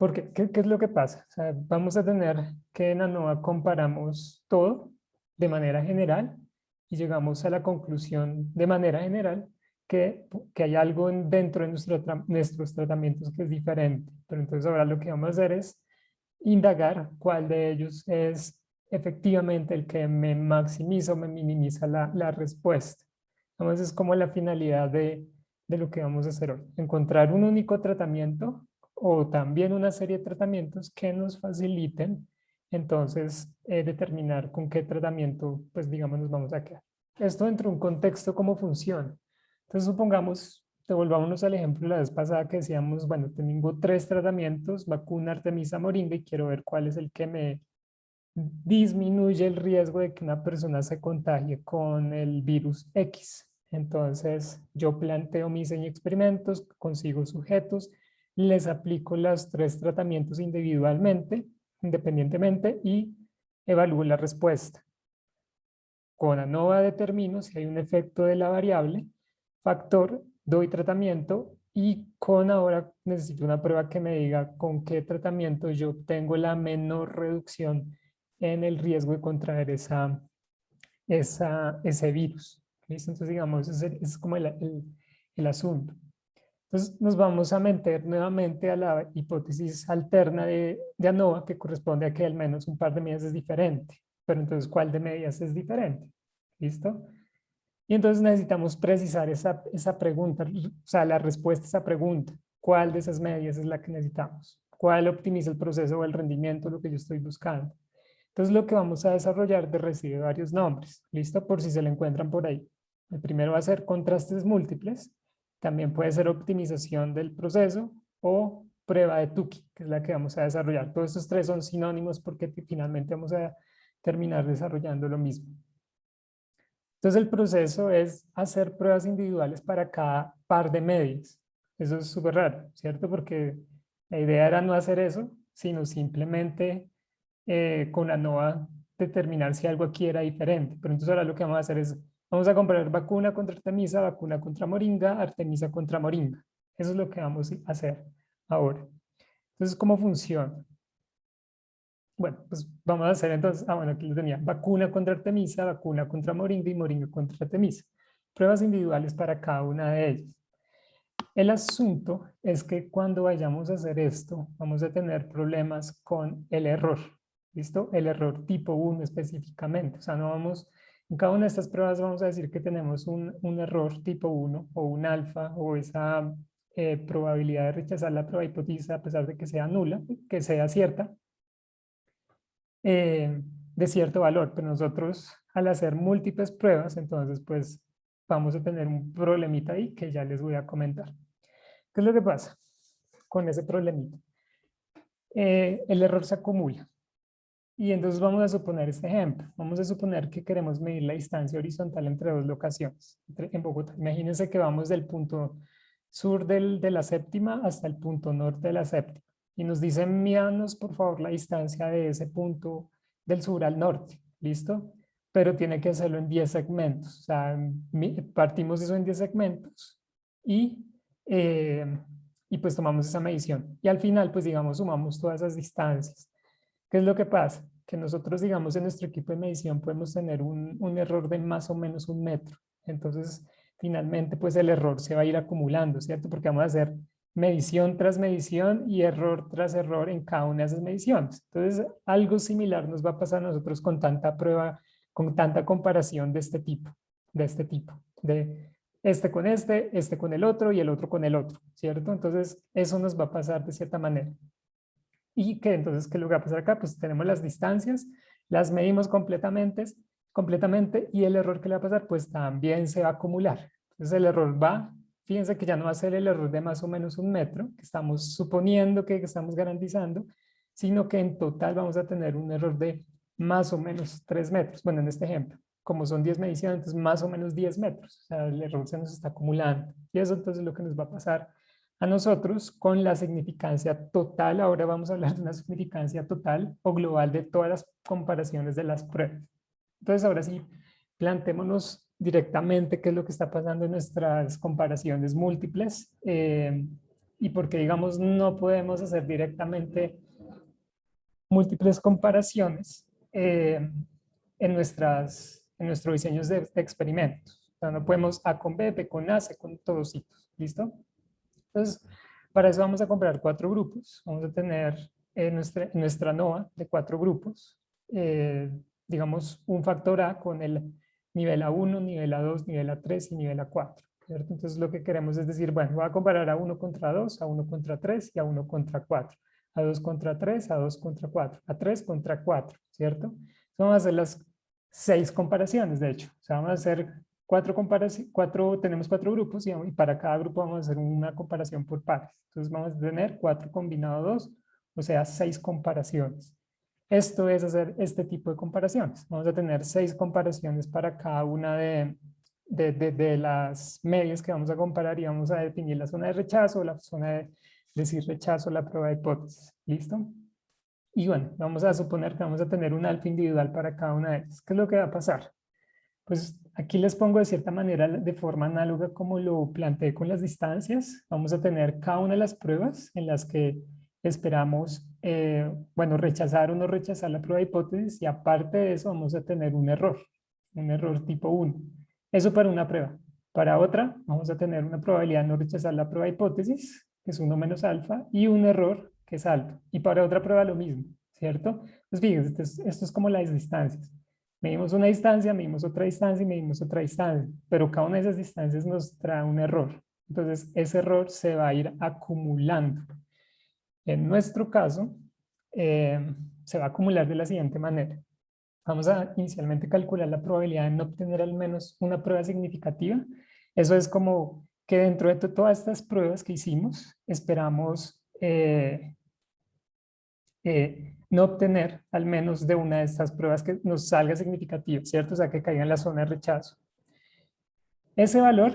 Porque, ¿qué es lo que pasa? O sea, vamos a tener que en ANOVA comparamos todo de manera general y llegamos a la conclusión de manera general que hay algo dentro de nuestros tratamientos que es diferente. Pero entonces ahora lo que vamos a hacer es indagar cuál de ellos es efectivamente el que me maximiza o me minimiza la respuesta. Entonces es como la finalidad de lo que vamos a hacer hoy. Encontrar un único tratamiento o también una serie de tratamientos que nos faciliten entonces determinar con qué tratamiento, pues digamos, nos vamos a quedar. Esto dentro de un contexto, ¿cómo funciona? Entonces supongamos, devolvámonos al ejemplo la vez pasada que decíamos, bueno, tengo 3 tratamientos, vacuna, Artemisa, Moringa, y quiero ver cuál es el que me disminuye el riesgo de que una persona se contagie con el virus X. Entonces, yo planteo mis experimentos, consigo sujetos, les aplico los 3 tratamientos individualmente, independientemente, y evalúo la respuesta. Con ANOVA determino si hay un efecto de la variable, factor, doy tratamiento y con ahora necesito una prueba que me diga con qué tratamiento yo tengo la menor reducción en el riesgo de contraer ese virus. ¿Listo? Entonces, digamos, ese es como el asunto. Entonces, nos vamos a meter nuevamente a la hipótesis alterna de ANOVA, que corresponde a que al menos un par de medidas es diferente. Pero entonces, ¿cuál de medidas es diferente? ¿Listo? Y entonces necesitamos precisar esa pregunta, o sea, la respuesta a esa pregunta. ¿Cuál de esas medidas es la que necesitamos? ¿Cuál optimiza el proceso o el rendimiento, lo que yo estoy buscando? Entonces, lo que vamos a desarrollar recibe varios nombres. ¿Listo? Por si se lo encuentran por ahí. El primero va a ser contrastes múltiples. También puede ser optimización del proceso o prueba de Tukey, que es la que vamos a desarrollar. Todos estos 3 son sinónimos porque finalmente vamos a terminar desarrollando lo mismo. Entonces el proceso es hacer pruebas individuales para cada par de medios. Eso es súper raro, ¿cierto? Porque la idea era no hacer eso, sino simplemente con ANOVA determinar si algo aquí era diferente. Pero entonces ahora lo que vamos a hacer es, vamos a comparar vacuna contra Artemisa, vacuna contra Moringa, Artemisa contra Moringa. Eso es lo que vamos a hacer ahora. Entonces, ¿cómo funciona? Bueno, pues vamos a hacer entonces, bueno, aquí lo tenía, vacuna contra Artemisa, vacuna contra Moringa y Moringa contra Artemisa. Pruebas individuales para cada una de ellas. El asunto es que cuando vayamos a hacer esto, vamos a tener problemas con el error, ¿listo? El error tipo 1 específicamente, o sea, no vamos, en cada una de estas pruebas vamos a decir que tenemos un error tipo 1 o un alfa o esa probabilidad de rechazar la prueba hipótesis a pesar de que sea nula, que sea cierta, de cierto valor, pero nosotros al hacer múltiples pruebas, entonces pues vamos a tener un problemita ahí que ya les voy a comentar. ¿Qué es lo que pasa con ese problemita? El error se acumula. Y entonces vamos a suponer este ejemplo. Vamos a suponer que queremos medir la distancia horizontal entre 2 locaciones en Bogotá. Imagínense que vamos del punto sur de la séptima hasta el punto norte de la séptima. Y nos dicen, mídanos por favor la distancia de ese punto del sur al norte. ¿Listo? Pero tiene que hacerlo en 10 segmentos. O sea, partimos eso en 10 segmentos y, eh, y pues tomamos esa medición. Y al final, pues digamos, sumamos todas esas distancias. ¿Qué es lo que pasa? Que nosotros, digamos, en nuestro equipo de medición podemos tener un error de más o menos 1 metro. Entonces, finalmente, pues el error se va a ir acumulando, ¿cierto? Porque vamos a hacer medición tras medición y error tras error en cada una de esas mediciones. Entonces, algo similar nos va a pasar a nosotros con tanta prueba, con tanta comparación de este tipo, de este con el otro y el otro con el otro, ¿cierto? Entonces, eso nos va a pasar de cierta manera. Y que entonces, ¿qué es lo que va a pasar acá? Pues tenemos las distancias, las medimos completamente y el error que le va a pasar, pues también se va a acumular. Entonces el error va, fíjense que ya no va a ser el error de más o menos 1 metro, que estamos suponiendo que estamos garantizando, sino que en total vamos a tener un error de más o menos 3 metros. Bueno, en este ejemplo, como son 10 mediciones, entonces más o menos 10 metros. O sea, el error se nos está acumulando. Y eso entonces es lo que nos va a pasar a nosotros con la significancia total. Ahora vamos a hablar de una significancia total o global de todas las comparaciones de las pruebas. Entonces, ahora sí, plantémonos directamente qué es lo que está pasando en nuestras comparaciones múltiples y por qué, digamos, no podemos hacer directamente múltiples comparaciones en nuestros diseños de experimentos. O sea, no podemos A con B, B con A, C con todos hitos. ¿Listo? Entonces, para eso vamos a comprar 4 grupos. Vamos a tener nuestra NOVA de 4 grupos. Digamos, un factor A con el nivel A1, nivel A2, nivel A3 y nivel A4. ¿Cierto? Entonces, lo que queremos es decir, bueno, voy a comparar A1 contra 2, A1 contra 3 y A1 contra 4. A2 contra 3, A2 contra 4, A3 contra 4, ¿cierto? Entonces, vamos a hacer las 6 comparaciones, de hecho. O sea, vamos a hacer tenemos 4 grupos y para cada grupo vamos a hacer una comparación por pares. Entonces vamos a tener 4 combinado 2, o sea, 6 comparaciones. Esto es hacer este tipo de comparaciones. Vamos a tener 6 comparaciones para cada una de las medias que vamos a comparar y vamos a definir la zona de rechazo, la zona de decir rechazo, la prueba de hipótesis. ¿Listo? Y bueno, vamos a suponer que vamos a tener un alfa individual para cada una de ellas. ¿Qué es lo que va a pasar? Pues aquí les pongo de cierta manera, de forma análoga como lo planteé con las distancias. Vamos a tener cada una de las pruebas en las que esperamos, bueno, rechazar o no rechazar la prueba de hipótesis y aparte de eso vamos a tener un error tipo 1. Eso para una prueba. Para otra vamos a tener una probabilidad de no rechazar la prueba de hipótesis, que es 1 menos alfa, y un error que es alfa. Y para otra prueba lo mismo, ¿cierto? Pues fíjense, esto es como las distancias. Medimos una distancia, medimos otra distancia y medimos otra distancia, pero cada una de esas distancias nos trae un error. Entonces, ese error se va a ir acumulando. En nuestro caso, se va a acumular de la siguiente manera. Vamos a inicialmente calcular la probabilidad de no obtener al menos una prueba significativa. Eso es como que dentro de todas estas pruebas que hicimos, esperamos no obtener al menos de una de estas pruebas que nos salga significativa, ¿cierto? O sea, que caiga en la zona de rechazo. Ese valor,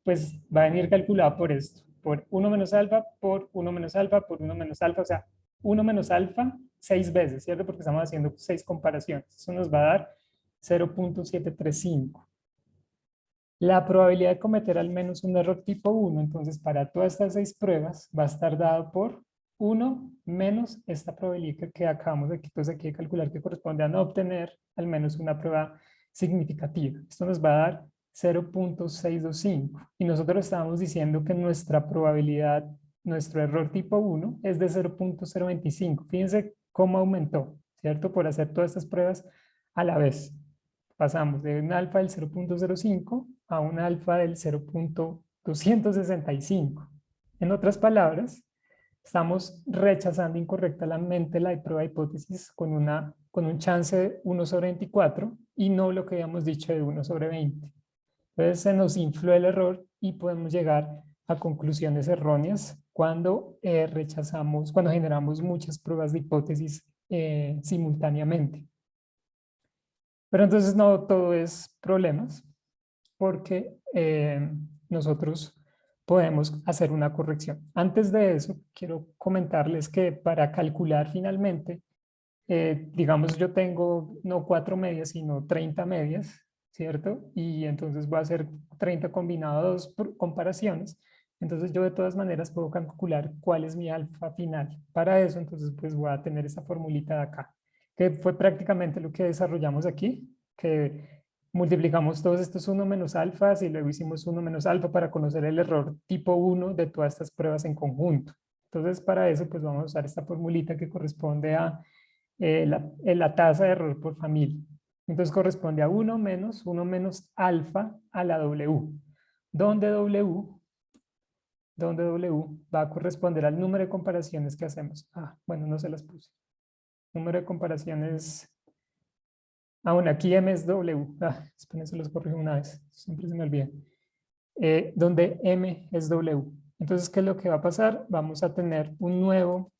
pues, va a venir calculado por esto, por 1 menos alfa, por 1 menos alfa, por 1 menos alfa, o sea, 1 menos alfa 6 veces, ¿cierto? Porque estamos haciendo 6 comparaciones. Eso nos va a dar 0.735. La probabilidad de cometer al menos un error tipo 1, entonces para todas estas 6 pruebas va a estar dado por 1 menos esta probabilidad que acabamos aquí, entonces aquí de calcular que corresponde a no obtener al menos una prueba significativa. Esto nos va a dar 0.625 y nosotros estábamos diciendo que nuestra probabilidad, nuestro error tipo 1 es de 0.025. Fíjense cómo aumentó, ¿cierto? Por hacer todas estas pruebas a la vez. Pasamos de un alfa del 0.05 a un alfa del 0.265. En otras palabras, estamos rechazando incorrectamente la prueba de hipótesis con un chance de 1 sobre 24 y no lo que habíamos dicho de 1 sobre 20. Entonces se nos infló el error y podemos llegar a conclusiones erróneas cuando cuando generamos muchas pruebas de hipótesis simultáneamente. Pero entonces no todo es problemas, porque nosotros podemos hacer una corrección. Antes de eso, quiero comentarles que para calcular finalmente, digamos yo tengo no 4 medias, sino 30 medias, ¿cierto? Y entonces voy a hacer 30 combinados por comparaciones. Entonces yo de todas maneras puedo calcular cuál es mi alfa final. Para eso, entonces pues voy a tener esta formulita de acá, que fue prácticamente lo que desarrollamos aquí, que multiplicamos todos estos 1 menos alfas y luego hicimos 1 menos alfa para conocer el error tipo 1 de todas estas pruebas en conjunto. Entonces para eso pues vamos a usar esta formulita que corresponde a la tasa de error por familia. Entonces corresponde a 1 menos alfa a la W, donde W va a corresponder al número de comparaciones que hacemos. Ah, bueno, no se las puse. Número de comparaciones. Ah, bueno, aquí M es W. Ah, esperen, se los corrijo una vez. Siempre se me olvida. Donde M es W. Entonces, ¿qué es lo que va a pasar? Vamos a tener un nuevo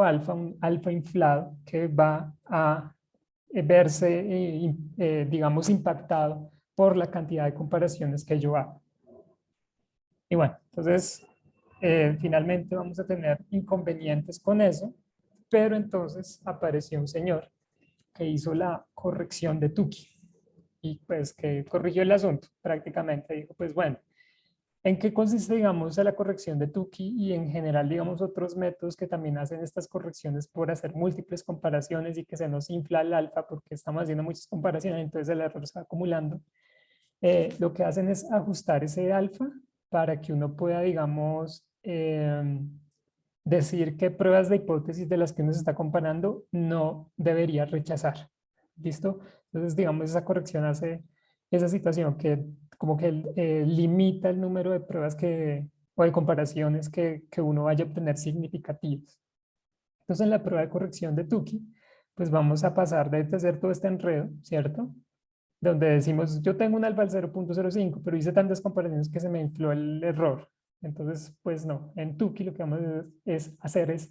alfa, un alfa inflado que va a verse, digamos, impactado por la cantidad de comparaciones que yo hago. Y bueno, entonces, finalmente vamos a tener inconvenientes con eso, pero entonces apareció un señor que hizo la corrección de Tukey y pues que corrigió el asunto prácticamente. Dijo, pues bueno, ¿En qué consiste, digamos, la corrección de Tukey y en general, digamos, otros métodos que también hacen estas correcciones por hacer múltiples comparaciones y que se nos infla el alfa porque estamos haciendo muchas comparaciones, entonces el error se va acumulando? Lo que hacen es ajustar ese alfa para que uno pueda, digamos, decir qué pruebas de hipótesis de las que uno se está comparando no debería rechazar. ¿Listo? Entonces, digamos, esa corrección hace esa situación que como que limita el número de pruebas o de comparaciones que uno vaya a obtener significativas. Entonces, en la prueba de corrección de Tukey, pues vamos a pasar de hacer todo este enredo, ¿cierto? Donde decimos, yo tengo un alfa al 0.05, pero hice tantas comparaciones que se me infló el error. Entonces, pues no, en Tukey lo que vamos a hacer es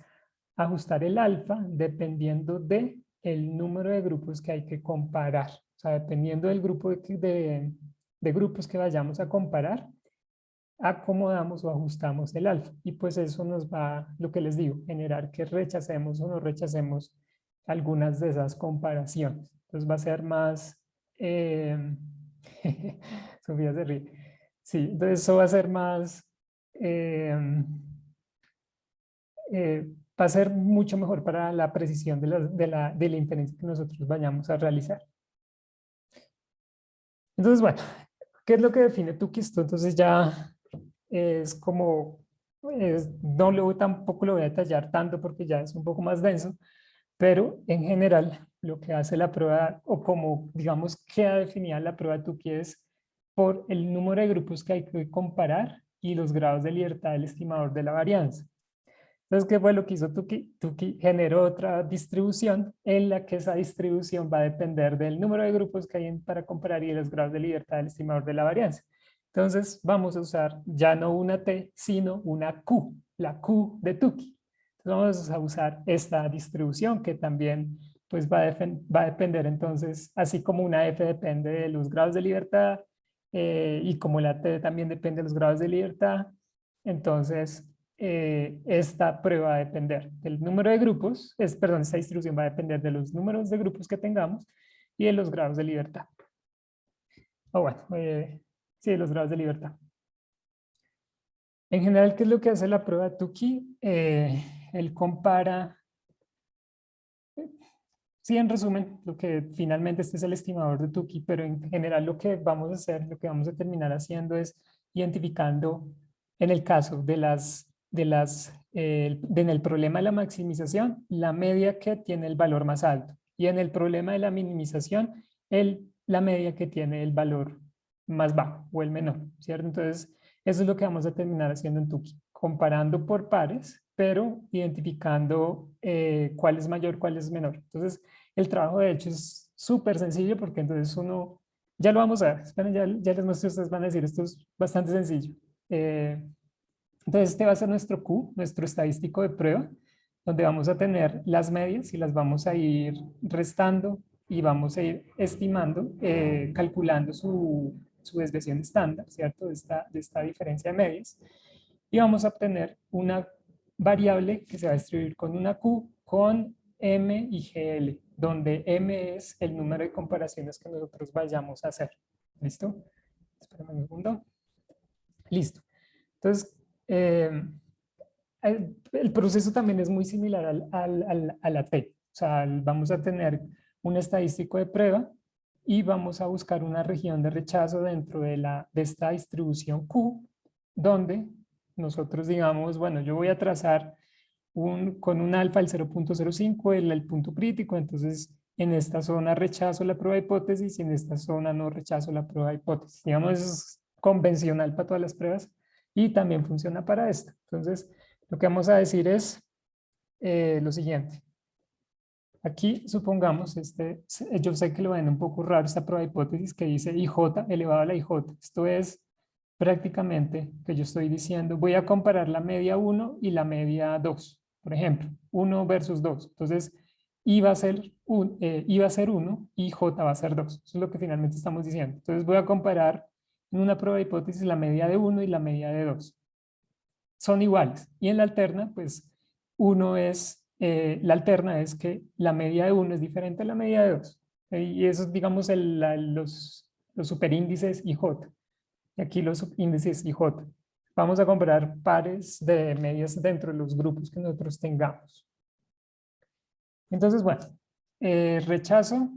ajustar el alfa dependiendo de el número de grupos que hay que comparar. O sea, dependiendo del grupo de grupos que vayamos a comparar, acomodamos o ajustamos el alfa. Y pues eso nos va, lo que les digo, generar que rechacemos o no rechacemos algunas de esas comparaciones. Entonces va a ser más... Sofía se ríe. Sí, entonces eso va a ser más... va a ser mucho mejor para la precisión de la inferencia que nosotros vayamos a realizar. Entonces, bueno, ¿qué es lo que define Tukey? Esto entonces ya es como, tampoco lo voy a detallar tanto porque ya es un poco más denso, pero en general lo que hace la prueba, o como digamos queda definida la prueba de Tukey es por el número de grupos que hay que comparar y los grados de libertad del estimador de la varianza. Entonces, ¿qué fue lo que hizo Tukey? Tukey generó otra distribución en la que esa distribución va a depender del número de grupos que hay para comparar y de los grados de libertad del estimador de la varianza. Entonces, vamos a usar ya no una T, sino una Q, la Q de Tukey. Entonces, vamos a usar esta distribución que también pues, va a depender entonces, así como una F depende de los grados de libertad y como la T también depende de los grados de libertad, entonces esta prueba va a depender del número de grupos, perdón, esta distribución va a depender de los números de grupos que tengamos y de los grados de libertad. O bueno, sí, de los grados de libertad. En general, ¿qué es lo que hace la prueba de Tukey? Él compara, sí, en resumen, lo que finalmente este es el estimador de Tukey, pero en general lo que vamos a hacer, lo que vamos a terminar haciendo es identificando, en el caso en el problema de la maximización, la media que tiene el valor más alto, y en el problema de la minimización, la media que tiene el valor más bajo o el menor, ¿cierto? Entonces, eso es lo que vamos a terminar haciendo en Tukey, comparando por pares, pero identificando cuál es mayor, cuál es menor. Entonces, el trabajo de hecho es súper sencillo porque entonces uno, ya lo vamos a ver, esperen, ya les muestro, ustedes van a decir, esto es bastante sencillo. Entonces, este va a ser nuestro Q, nuestro estadístico de prueba, donde vamos a tener las medias y las vamos a ir restando y vamos a ir estimando, calculando su desviación estándar, ¿cierto? De esta diferencia de medias. Y vamos a obtener una variable que se va a distribuir con una Q con M y GL, donde M es el número de comparaciones que nosotros vayamos a hacer. ¿Listo? Espérame un segundo. Listo. Entonces, el proceso también es muy similar a la T. O sea, vamos a tener un estadístico de prueba y vamos a buscar una región de rechazo dentro de esta distribución Q, donde nosotros digamos, bueno, yo voy a trazar con un alfa el 0.05, el punto crítico, entonces en esta zona rechazo la prueba de hipótesis y en esta zona no rechazo la prueba de hipótesis. Digamos, es convencional para todas las pruebas y también funciona para esto. Entonces, lo que vamos a decir es lo siguiente. Aquí, supongamos, yo sé que lo ven un poco raro esta prueba de hipótesis que dice IJ elevado a la IJ. Esto es prácticamente que yo estoy diciendo, voy a comparar la media 1 y la media 2, por ejemplo, 1 versus 2. Entonces, I va a ser, I va a ser 1 y J va a ser 2. Eso es lo que finalmente estamos diciendo. Entonces, voy a comparar en una prueba de hipótesis la media de 1 y la media de 2. Son iguales. Y en la alterna, pues, la alterna es que la media de 1 es diferente a la media de 2. Y eso es, digamos, los superíndices IJ. Y aquí los subíndices IJ. vamos a comparar pares de medias dentro de los grupos que nosotros tengamos. Entonces, bueno, rechazo,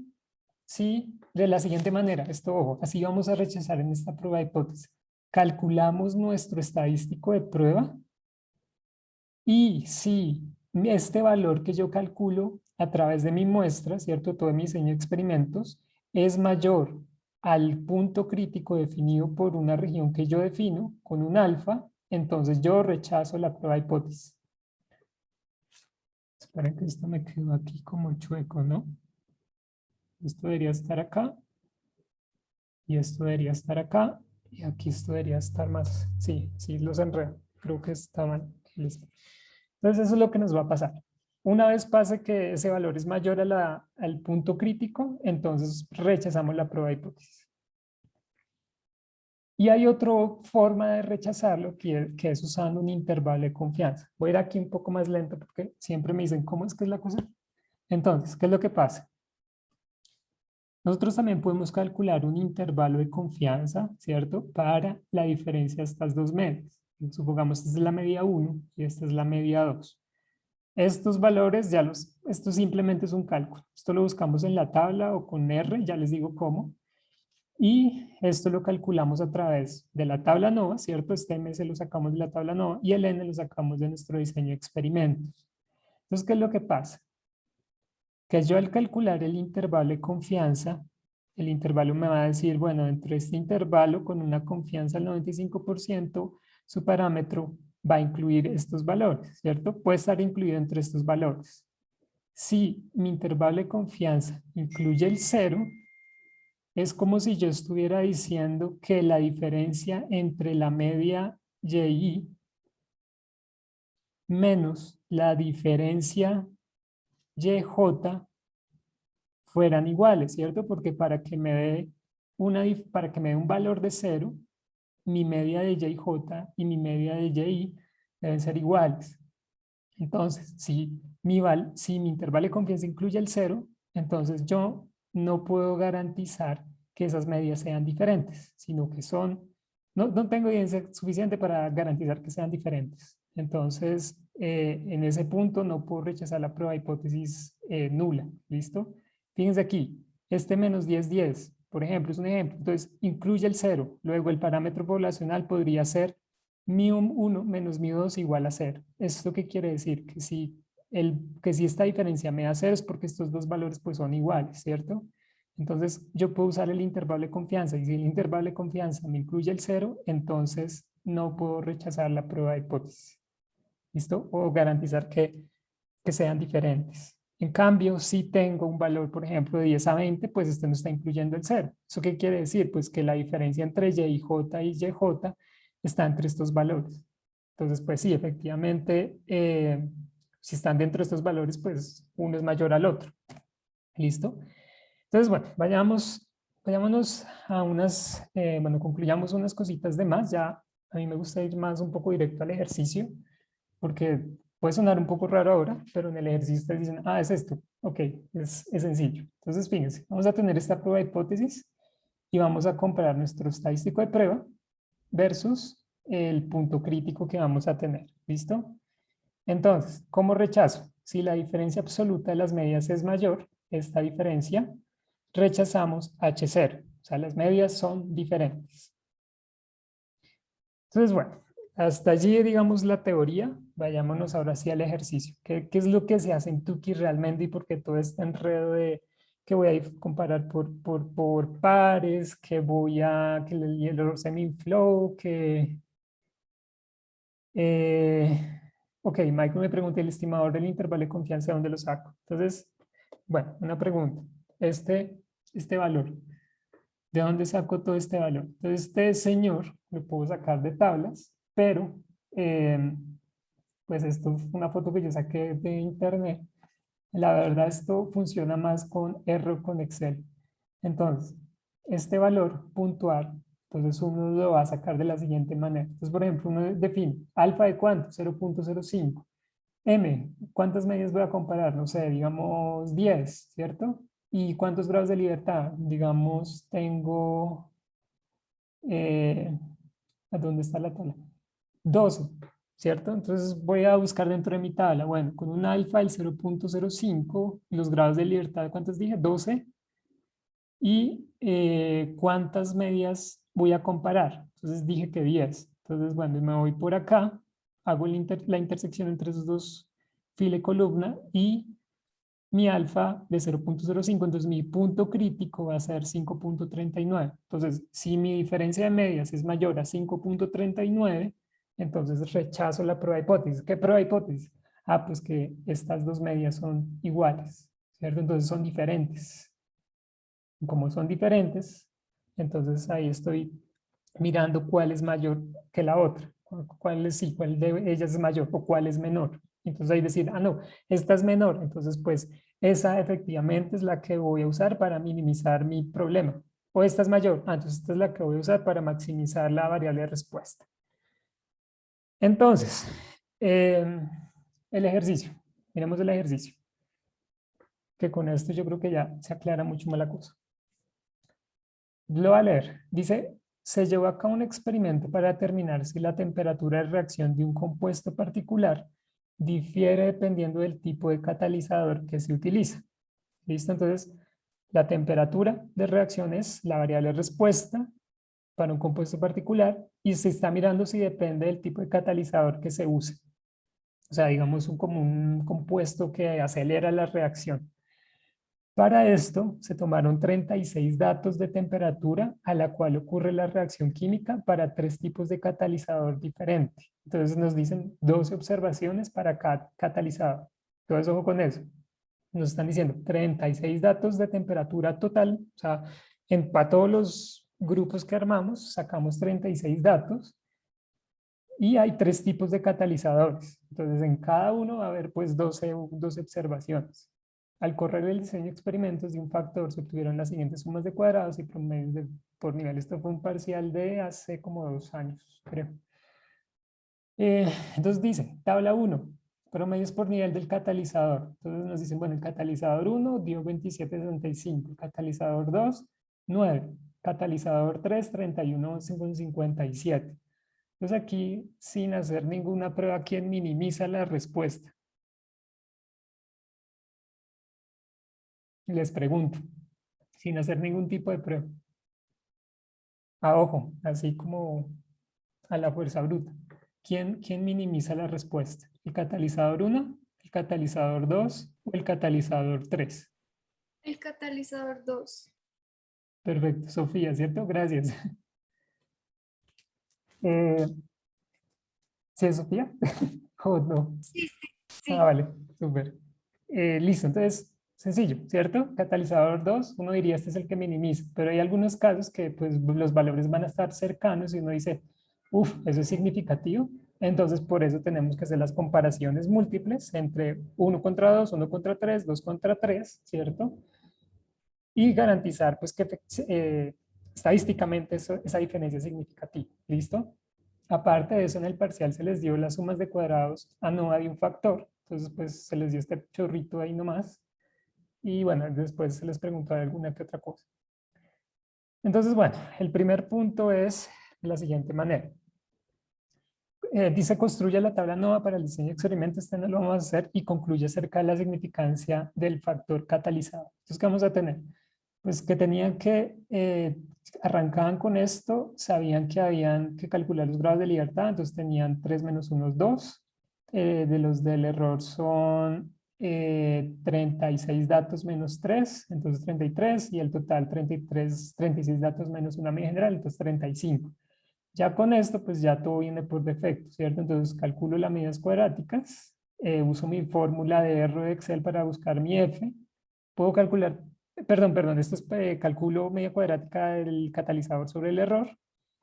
sí, de la siguiente manera. Esto, ojo, así vamos a rechazar en esta prueba de hipótesis. Calculamos nuestro estadístico de prueba y si este valor que yo calculo a través de mi muestra, ¿cierto? Todo mi diseño de experimentos es mayor al punto crítico definido por una región que yo defino con un alfa, entonces yo rechazo la prueba de hipótesis. Esperen que esto me quedó aquí como chueco, ¿no? Esto debería estar acá y esto debería estar acá y aquí esto debería estar más. Sí, sí, los enredo. Creo que está mal. Listo. Entonces eso es lo que nos va a pasar. Una vez pase que ese valor es mayor al punto crítico, entonces rechazamos la prueba de hipótesis. Y hay otra forma de rechazarlo que es usando un intervalo de confianza. Voy a ir aquí un poco más lento porque siempre me dicen, ¿cómo es que es la cosa? Entonces, ¿qué es lo que pasa? Nosotros también podemos calcular un intervalo de confianza, ¿cierto? Para la diferencia de estas dos medias. Supongamos que esta es la media 1 y esta es la media 2. Estos valores, esto simplemente es un cálculo. Esto lo buscamos en la tabla o con R, ya les digo cómo. Y esto lo calculamos a través de la tabla NOVA, ¿cierto? Este M se lo sacamos de la tabla NOVA y el N lo sacamos de nuestro diseño de experimentos. Entonces, ¿qué es lo que pasa? Que yo al calcular el intervalo de confianza, el intervalo me va a decir, bueno, entre este intervalo con una confianza del 95%, su parámetro va a incluir estos valores, ¿cierto? Puede estar incluido entre estos valores. Si mi intervalo de confianza incluye el 0, es como si yo estuviera diciendo que la diferencia entre la media YI menos la diferencia YJ fueran iguales, ¿cierto? Porque para que me dé para que me dé un valor de 0, mi media de YJ y mi media de YI deben ser iguales. Entonces, si mi intervalo de confianza incluye el 0, entonces yo no puedo garantizar que esas medias sean diferentes, sino que no tengo evidencia suficiente para garantizar que sean diferentes. Entonces, en ese punto no puedo rechazar la prueba de hipótesis nula, ¿listo? Fíjense aquí, este menos 10, 10, por ejemplo, es un ejemplo. Entonces, incluye el 0. Luego, el parámetro poblacional podría ser μ1 menos μ2 igual a 0. ¿Esto qué quiere decir? Que si esta diferencia me da 0 es porque estos dos valores pues son iguales, ¿cierto? Entonces yo puedo usar el intervalo de confianza y si el intervalo de confianza me incluye el 0, entonces no puedo rechazar la prueba de hipótesis. ¿Listo? O garantizar que sean diferentes. En cambio, si tengo un valor, por ejemplo, de 10 a 20, pues este no está incluyendo el 0. ¿Eso qué quiere decir? Pues que la diferencia entre y, j y yj está entre estos valores. Entonces, pues sí, efectivamente, si están dentro de estos valores, pues uno es mayor al otro. ¿Listo? Entonces, bueno, vayámonos a concluyamos unas cositas de más. Ya a mí me gusta ir más un poco directo al ejercicio, porque puede sonar un poco raro ahora, pero en el ejercicio ustedes dicen, ah, es esto. Ok, es sencillo. Entonces, fíjense, vamos a tener esta prueba de hipótesis y vamos a comparar nuestro estadístico de prueba versus el punto crítico que vamos a tener. ¿Listo? Entonces, ¿cómo rechazo? Si la diferencia absoluta de las medias es mayor, esta diferencia, rechazamos H0. O sea, las medias son diferentes. Entonces, bueno, hasta allí, digamos, la teoría. Vayámonos ahora sí al ejercicio. ¿Qué es lo que se hace en Tukey realmente y por qué todo este enredo de que voy a ir comparar por pares, que el error semi-flow, ok, Mike me pregunta el estimador del intervalo de confianza, ¿de dónde lo saco? Entonces, bueno, una pregunta. Este valor, ¿de dónde saco todo este valor? Entonces, este señor lo puedo sacar de tablas, pero pues esto fue una foto que yo saqué de internet. La verdad, esto funciona más con R o con Excel. Entonces, este valor puntual, entonces uno lo va a sacar de la siguiente manera. Entonces, por ejemplo, uno define alfa de cuánto, 0.05. M, ¿cuántas medias voy a comparar? No sé, digamos 10, ¿cierto? ¿Y cuántos grados de libertad? Digamos, tengo, ¿a dónde está la tabla? 12, ¿cierto? Entonces voy a buscar dentro de mi tabla, bueno, con un alfa del 0.05, los grados de libertad, ¿cuántos dije? 12. Y cuántas medias voy a comparar. Entonces dije que 10. Entonces, bueno, me voy por acá, hago la intersección entre esos dos fila y columna y mi alfa de 0.05, entonces mi punto crítico va a ser 5.39. Entonces, si mi diferencia de medias es mayor a 5.39, entonces rechazo la prueba de hipótesis. ¿Qué prueba de hipótesis? Ah, pues que estas dos medias son iguales, ¿cierto? Entonces son diferentes. Como son diferentes, entonces ahí estoy mirando cuál es mayor que la otra, cuál de ellas es mayor o cuál es menor. Entonces ahí decir, ah, no, esta es menor, entonces pues esa efectivamente es la que voy a usar para minimizar mi problema. O esta es mayor, ah, entonces esta es la que voy a usar para maximizar la variable de respuesta. Entonces, el ejercicio, miremos el ejercicio, que con esto yo creo que ya se aclara mucho más la cosa. Lo va a leer. Dice, se llevó a cabo un experimento para determinar si la temperatura de reacción de un compuesto particular difiere dependiendo del tipo de catalizador que se utiliza. ¿Listo? Entonces, la temperatura de reacción es la variable respuesta para un compuesto particular y se está mirando si depende del tipo de catalizador que se use. O sea, digamos, como un compuesto que acelera la reacción. Para esto se tomaron 36 datos de temperatura a la cual ocurre la reacción química para 3 tipos de catalizador diferente. Entonces nos dicen 12 observaciones para cada catalizador. Entonces ojo con eso. Nos están diciendo 36 datos de temperatura total. O sea, para todos los grupos que armamos sacamos 36 datos y hay 3 tipos de catalizadores. Entonces en cada uno va a haber pues 12 observaciones. Al correr el diseño de experimentos de un factor se obtuvieron las siguientes sumas de cuadrados y promedios por nivel. Esto fue un parcial de hace como 2 años, creo. Entonces dice, tabla 1, promedios por nivel del catalizador. Entonces nos dicen, bueno, el catalizador 1 dio 27,65, el catalizador 2, 9, catalizador 3, 31,57. Entonces aquí, sin hacer ninguna prueba, ¿quién minimiza la respuesta? Les pregunto, sin hacer ningún tipo de prueba. A ojo, así como a la fuerza bruta. ¿Quién minimiza la respuesta? ¿El catalizador 1, el catalizador 2 o el catalizador 3? El catalizador 2. Perfecto, Sofía, ¿cierto? Gracias. Eh, ¿Sí es Sofía? ¿O no? Sí, sí, Ah, sí. vale, súper. Listo, entonces, sencillo, ¿cierto? Catalizador 2, uno diría este es el que minimiza, pero hay algunos casos que pues los valores van a estar cercanos y uno dice, uff, eso es significativo. Entonces, por eso tenemos que hacer las comparaciones múltiples entre 1 contra 2, 1 contra 3, 2 contra 3, ¿cierto? Y garantizar pues que estadísticamente esa diferencia es significativa, ¿listo? Aparte de eso, en el parcial se les dio las sumas de cuadrados a no de un factor. Entonces, pues se les dio este chorrito ahí nomás. Y bueno, después se les preguntó alguna que otra cosa. Entonces, bueno, el primer punto es de la siguiente manera. Dice, construye la tabla NOVA para el diseño de experimentos. Este no lo vamos a hacer y concluye acerca de la significancia del factor catalizador. Entonces, ¿qué vamos a tener? Pues que tenían que, arrancaban con esto, sabían que habían que calcular los grados de libertad, entonces tenían 3 menos 1 es 2. De los del error son 36 datos menos 3, entonces 33, y el total 33, 36 datos menos una media general, entonces 35. Ya con esto, pues ya todo viene por defecto, ¿cierto? Entonces calculo las medidas cuadráticas, uso mi fórmula de R de Excel para buscar mi F, puedo calcular, perdón, esto es calculo media cuadrática del catalizador sobre el error,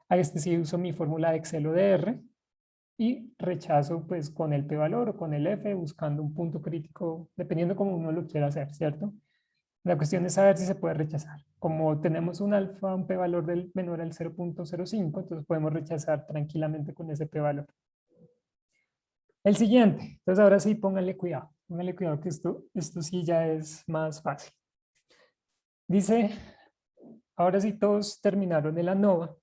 a este sí uso mi fórmula de Excel o de R, y rechazo pues con el p-valor o con el f buscando un punto crítico, dependiendo cómo uno lo quiera hacer, ¿cierto? La cuestión es saber si se puede rechazar. Como tenemos un alfa, un p-valor del menor al 0.05, entonces podemos rechazar tranquilamente con ese p-valor. El siguiente, entonces ahora sí pónganle cuidado que esto sí ya es más fácil. Dice, ahora sí todos terminaron el ANOVA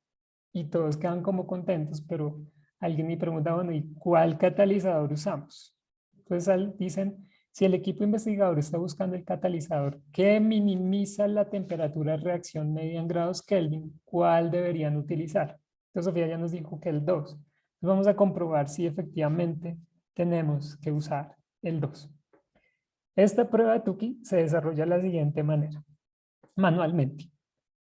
y todos quedan como contentos, pero alguien me pregunta, bueno, ¿y cuál catalizador usamos? Entonces dicen, si el equipo investigador está buscando el catalizador que minimiza la temperatura de reacción media en grados Kelvin, ¿cuál deberían utilizar? Entonces Sofía ya nos dijo que el 2. Entonces vamos a comprobar si efectivamente tenemos que usar el 2. Esta prueba de Tukey se desarrolla de la siguiente manera, manualmente.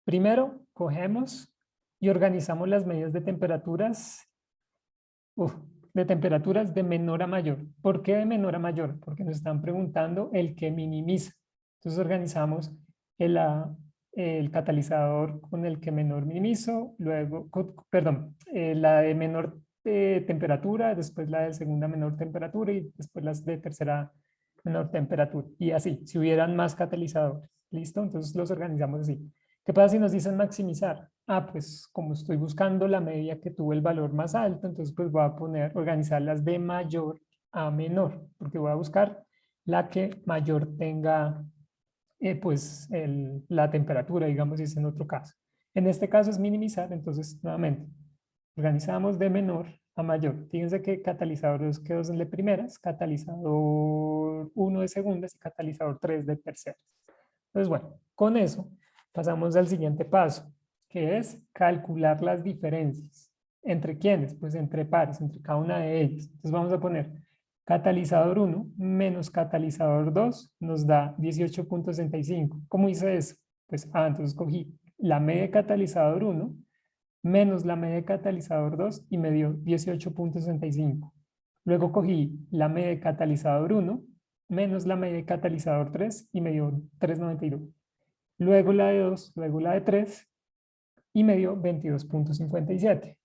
Primero, cogemos y organizamos las medidas de temperaturas, de temperaturas de menor a mayor. ¿Por qué de menor a mayor? Porque nos están preguntando el que minimiza. Entonces organizamos el catalizador con el que menor minimizo, luego, perdón, la de menor temperatura, después la de segunda menor temperatura y después las de tercera menor temperatura. Y así, si hubieran más catalizadores. ¿Listo? Entonces los organizamos así. ¿Qué pasa si nos dicen maximizar? Ah, pues como estoy buscando la media que tuvo el valor más alto, entonces pues voy a organizarlas de mayor a menor, porque voy a buscar la que mayor tenga pues la temperatura, digamos, si es en otro caso. En este caso es minimizar, entonces nuevamente organizamos de menor a mayor. Fíjense que catalizador 2 quedó en de primeras, catalizador 1 de segundas y catalizador 3 de terceras. Entonces, bueno, con eso pasamos al siguiente paso, que es calcular las diferencias. ¿Entre quiénes? Pues entre pares, entre cada una de ellas. Entonces vamos a poner catalizador 1 menos catalizador 2 nos da 18.65. ¿Cómo hice eso? Pues, entonces cogí la media de catalizador 1 menos la media de catalizador 2 y me dio 18.65. Luego cogí la media de catalizador 1 menos la media de catalizador 3 y me dio 3.92. Luego la de 2, luego la de 3 y me dio 22.57.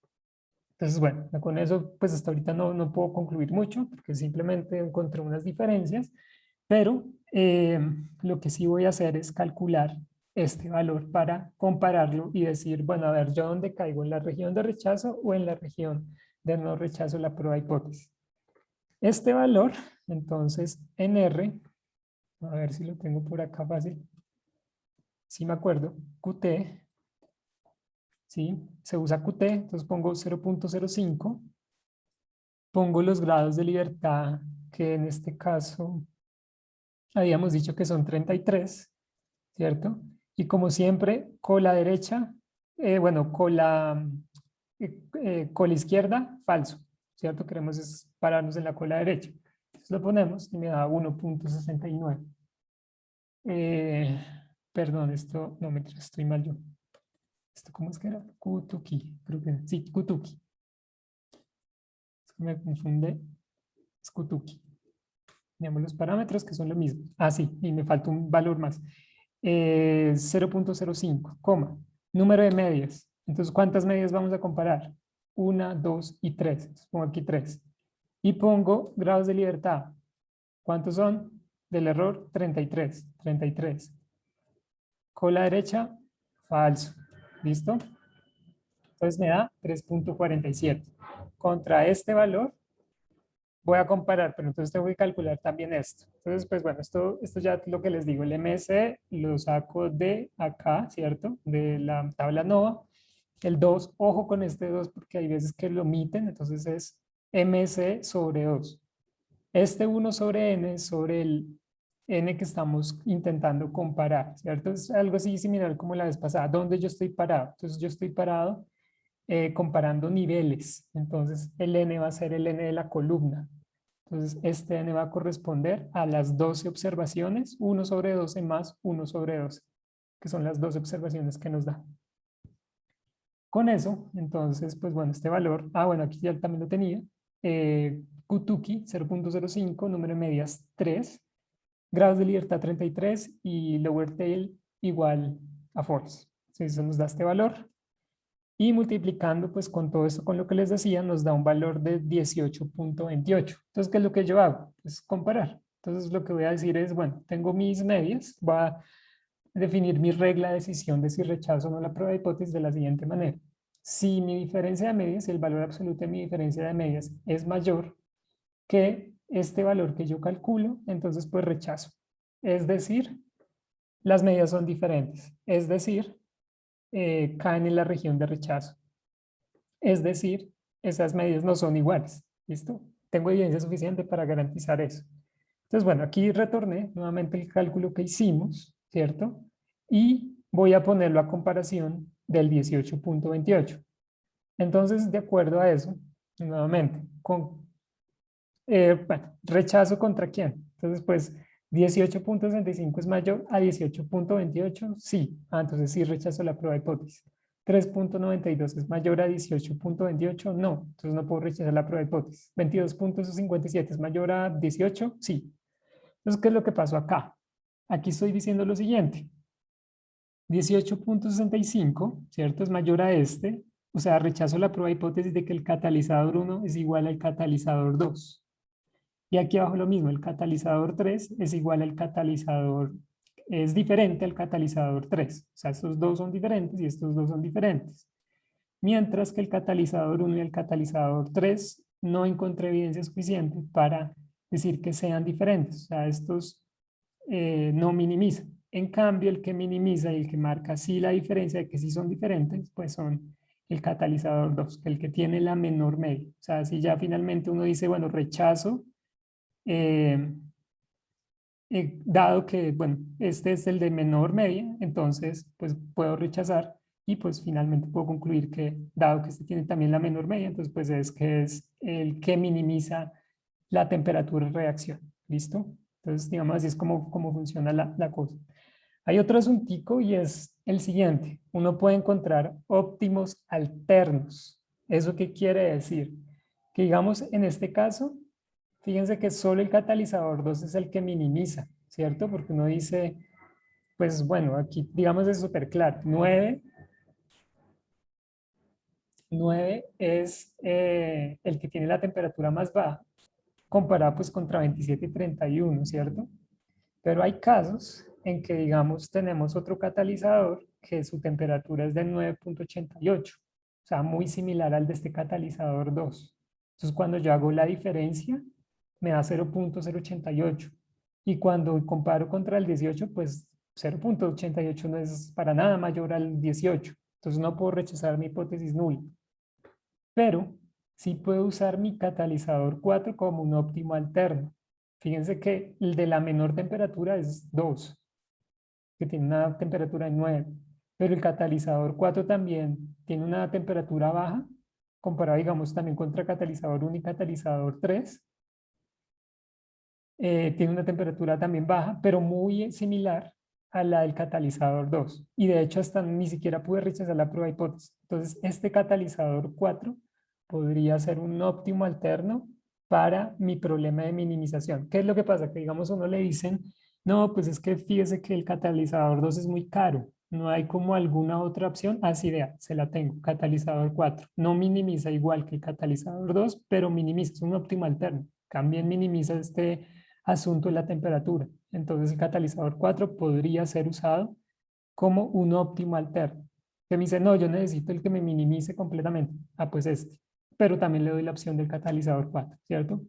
Entonces, bueno, con eso pues hasta ahorita no puedo concluir mucho porque simplemente encontré unas diferencias, pero lo que sí voy a hacer es calcular este valor para compararlo y decir, bueno, a ver, ¿yo dónde caigo? ¿En la región de rechazo o en la región de no rechazo la prueba hipótesis? Este valor, entonces, en R, a ver si lo tengo por acá fácil, si me acuerdo, QT, ¿sí? Se usa QT, entonces pongo 0.05, pongo los grados de libertad, que en este caso habíamos dicho que son 33, ¿cierto? Y como siempre, con la derecha, bueno, con la izquierda, falso, ¿cierto? Queremos es pararnos en la cola derecha. Entonces lo ponemos y me da 1.69. Perdón, esto, no me estoy mal yo. ¿Esto cómo es que era? Kutuki, creo que sí, Kutuki. Es que me confunde, es Kutuki. Veamos los parámetros que son lo mismo. Ah, sí, y me falta un valor más. 0.05, coma. Número de medias. Entonces, ¿cuántas medias vamos a comparar? 1, 2 y 3. Entonces, pongo aquí 3. Y pongo grados de libertad. ¿Cuántos son? Del error, 33. 33. Con la derecha, falso. ¿Listo? Entonces me da 3.47. Contra este valor voy a comparar, pero entonces tengo que calcular también esto. Entonces, pues bueno, esto ya es lo que les digo, el MC lo saco de acá, ¿cierto? De la tabla NOVA. El 2, ojo con este 2 porque hay veces que lo omiten, entonces es MC sobre 2. Este 1 sobre N sobre el N que estamos intentando comparar, ¿cierto? Es algo así similar como la vez pasada. ¿Dónde yo estoy parado? Entonces yo estoy parado comparando niveles. Entonces el N va a ser el N de la columna. Entonces este N va a corresponder a las 12 observaciones, 1 sobre 12 más 1 sobre 12, que son las 12 observaciones que nos da. Con eso, entonces, pues bueno, este valor, bueno, aquí ya también lo tenía, Kutuki 0.05, número de medias 3, grados de libertad 33 y lower tail igual a false. Entonces eso nos da este valor. Y multiplicando pues con todo esto, con lo que les decía, nos da un valor de 18.28. Entonces, ¿qué es lo que yo hago? Pues comparar. Entonces, lo que voy a decir es, bueno, tengo mis medias, voy a definir mi regla de decisión de si rechazo o no la prueba de hipótesis de la siguiente manera. Si mi diferencia de medias, si el valor absoluto de mi diferencia de medias es mayor que este valor que yo calculo, entonces pues rechazo. Es decir, las medias son diferentes. Es decir, caen en la región de rechazo. Es decir, esas medidas no son iguales. ¿Listo? Tengo evidencia suficiente para garantizar eso. Entonces, bueno, aquí retorné nuevamente el cálculo que hicimos, ¿cierto? Y voy a ponerlo a comparación del 18.28. Entonces, de acuerdo a eso, nuevamente, bueno, rechazo contra quién. Entonces, pues 18.65 es mayor a 18.28, sí. Entonces sí rechazo la prueba de hipótesis. 3.92 es mayor a 18.28, no. Entonces no puedo rechazar la prueba de hipótesis. 22.57 es mayor a 18, sí. Entonces, ¿qué es lo que pasó acá? Aquí estoy diciendo lo siguiente. 18.65, ¿cierto? Es mayor a este. O sea, rechazo la prueba de hipótesis de que el catalizador 1 es igual al catalizador 2. Y aquí abajo lo mismo, el catalizador 3 es igual al catalizador, es diferente al catalizador 3. O sea, estos dos son diferentes y estos dos son diferentes. Mientras que el catalizador 1 y el catalizador 3 no encontré evidencia suficiente para decir que sean diferentes. O sea, estos no minimizan. En cambio, el que minimiza y el que marca sí la diferencia de que sí son diferentes, pues son el catalizador 2, el que tiene la menor media. O sea, si ya finalmente uno dice, bueno, rechazo, eh, dado que, bueno, este es el de menor media, entonces, pues puedo rechazar y pues finalmente puedo concluir que, dado que este tiene también la menor media, entonces pues es que es el que minimiza la temperatura de reacción. ¿Listo? Entonces, digamos, así es como funciona la cosa. Hay otro asuntico y es el siguiente. Uno puede encontrar óptimos alternos. ¿Eso qué quiere decir? Que digamos, en este caso, fíjense que solo el catalizador 2 es el que minimiza, ¿cierto? Porque uno dice, pues bueno, aquí digamos es súper claro. 9 es el que tiene la temperatura más baja, comparado pues contra 27 y 31, ¿cierto? Pero hay casos en que, digamos, tenemos otro catalizador que su temperatura es de 9.88, o sea, muy similar al de este catalizador 2. Entonces, cuando yo hago la diferencia, me da 0.088. Y cuando comparo contra el 18, pues 0.88 no es para nada mayor al 18. Entonces, no puedo rechazar mi hipótesis nula. Pero sí puedo usar mi catalizador 4 como un óptimo alterno. Fíjense que el de la menor temperatura es 2, que tiene una temperatura de 9, pero el catalizador 4 también tiene una temperatura baja, comparado, digamos, también contra catalizador 1 y catalizador 3. Tiene una temperatura también baja, pero muy similar a la del catalizador 2. Y de hecho, hasta ni siquiera pude rechazar la prueba de hipótesis. Entonces, este catalizador 4 podría ser un óptimo alterno para mi problema de minimización. ¿Qué es lo que pasa? Que digamos, a uno le dicen, no, pues es que fíjese que el catalizador 2 es muy caro. No hay como alguna otra opción. Así vea, se la tengo, catalizador 4. No minimiza igual que el catalizador 2, pero minimiza, es un óptimo alterno. También minimiza este asunto de la temperatura. Entonces el catalizador 4 podría ser usado como un óptimo alterno. Que me dice, no, yo necesito el que me minimice completamente. Pues este. Pero también le doy la opción del catalizador 4, ¿cierto?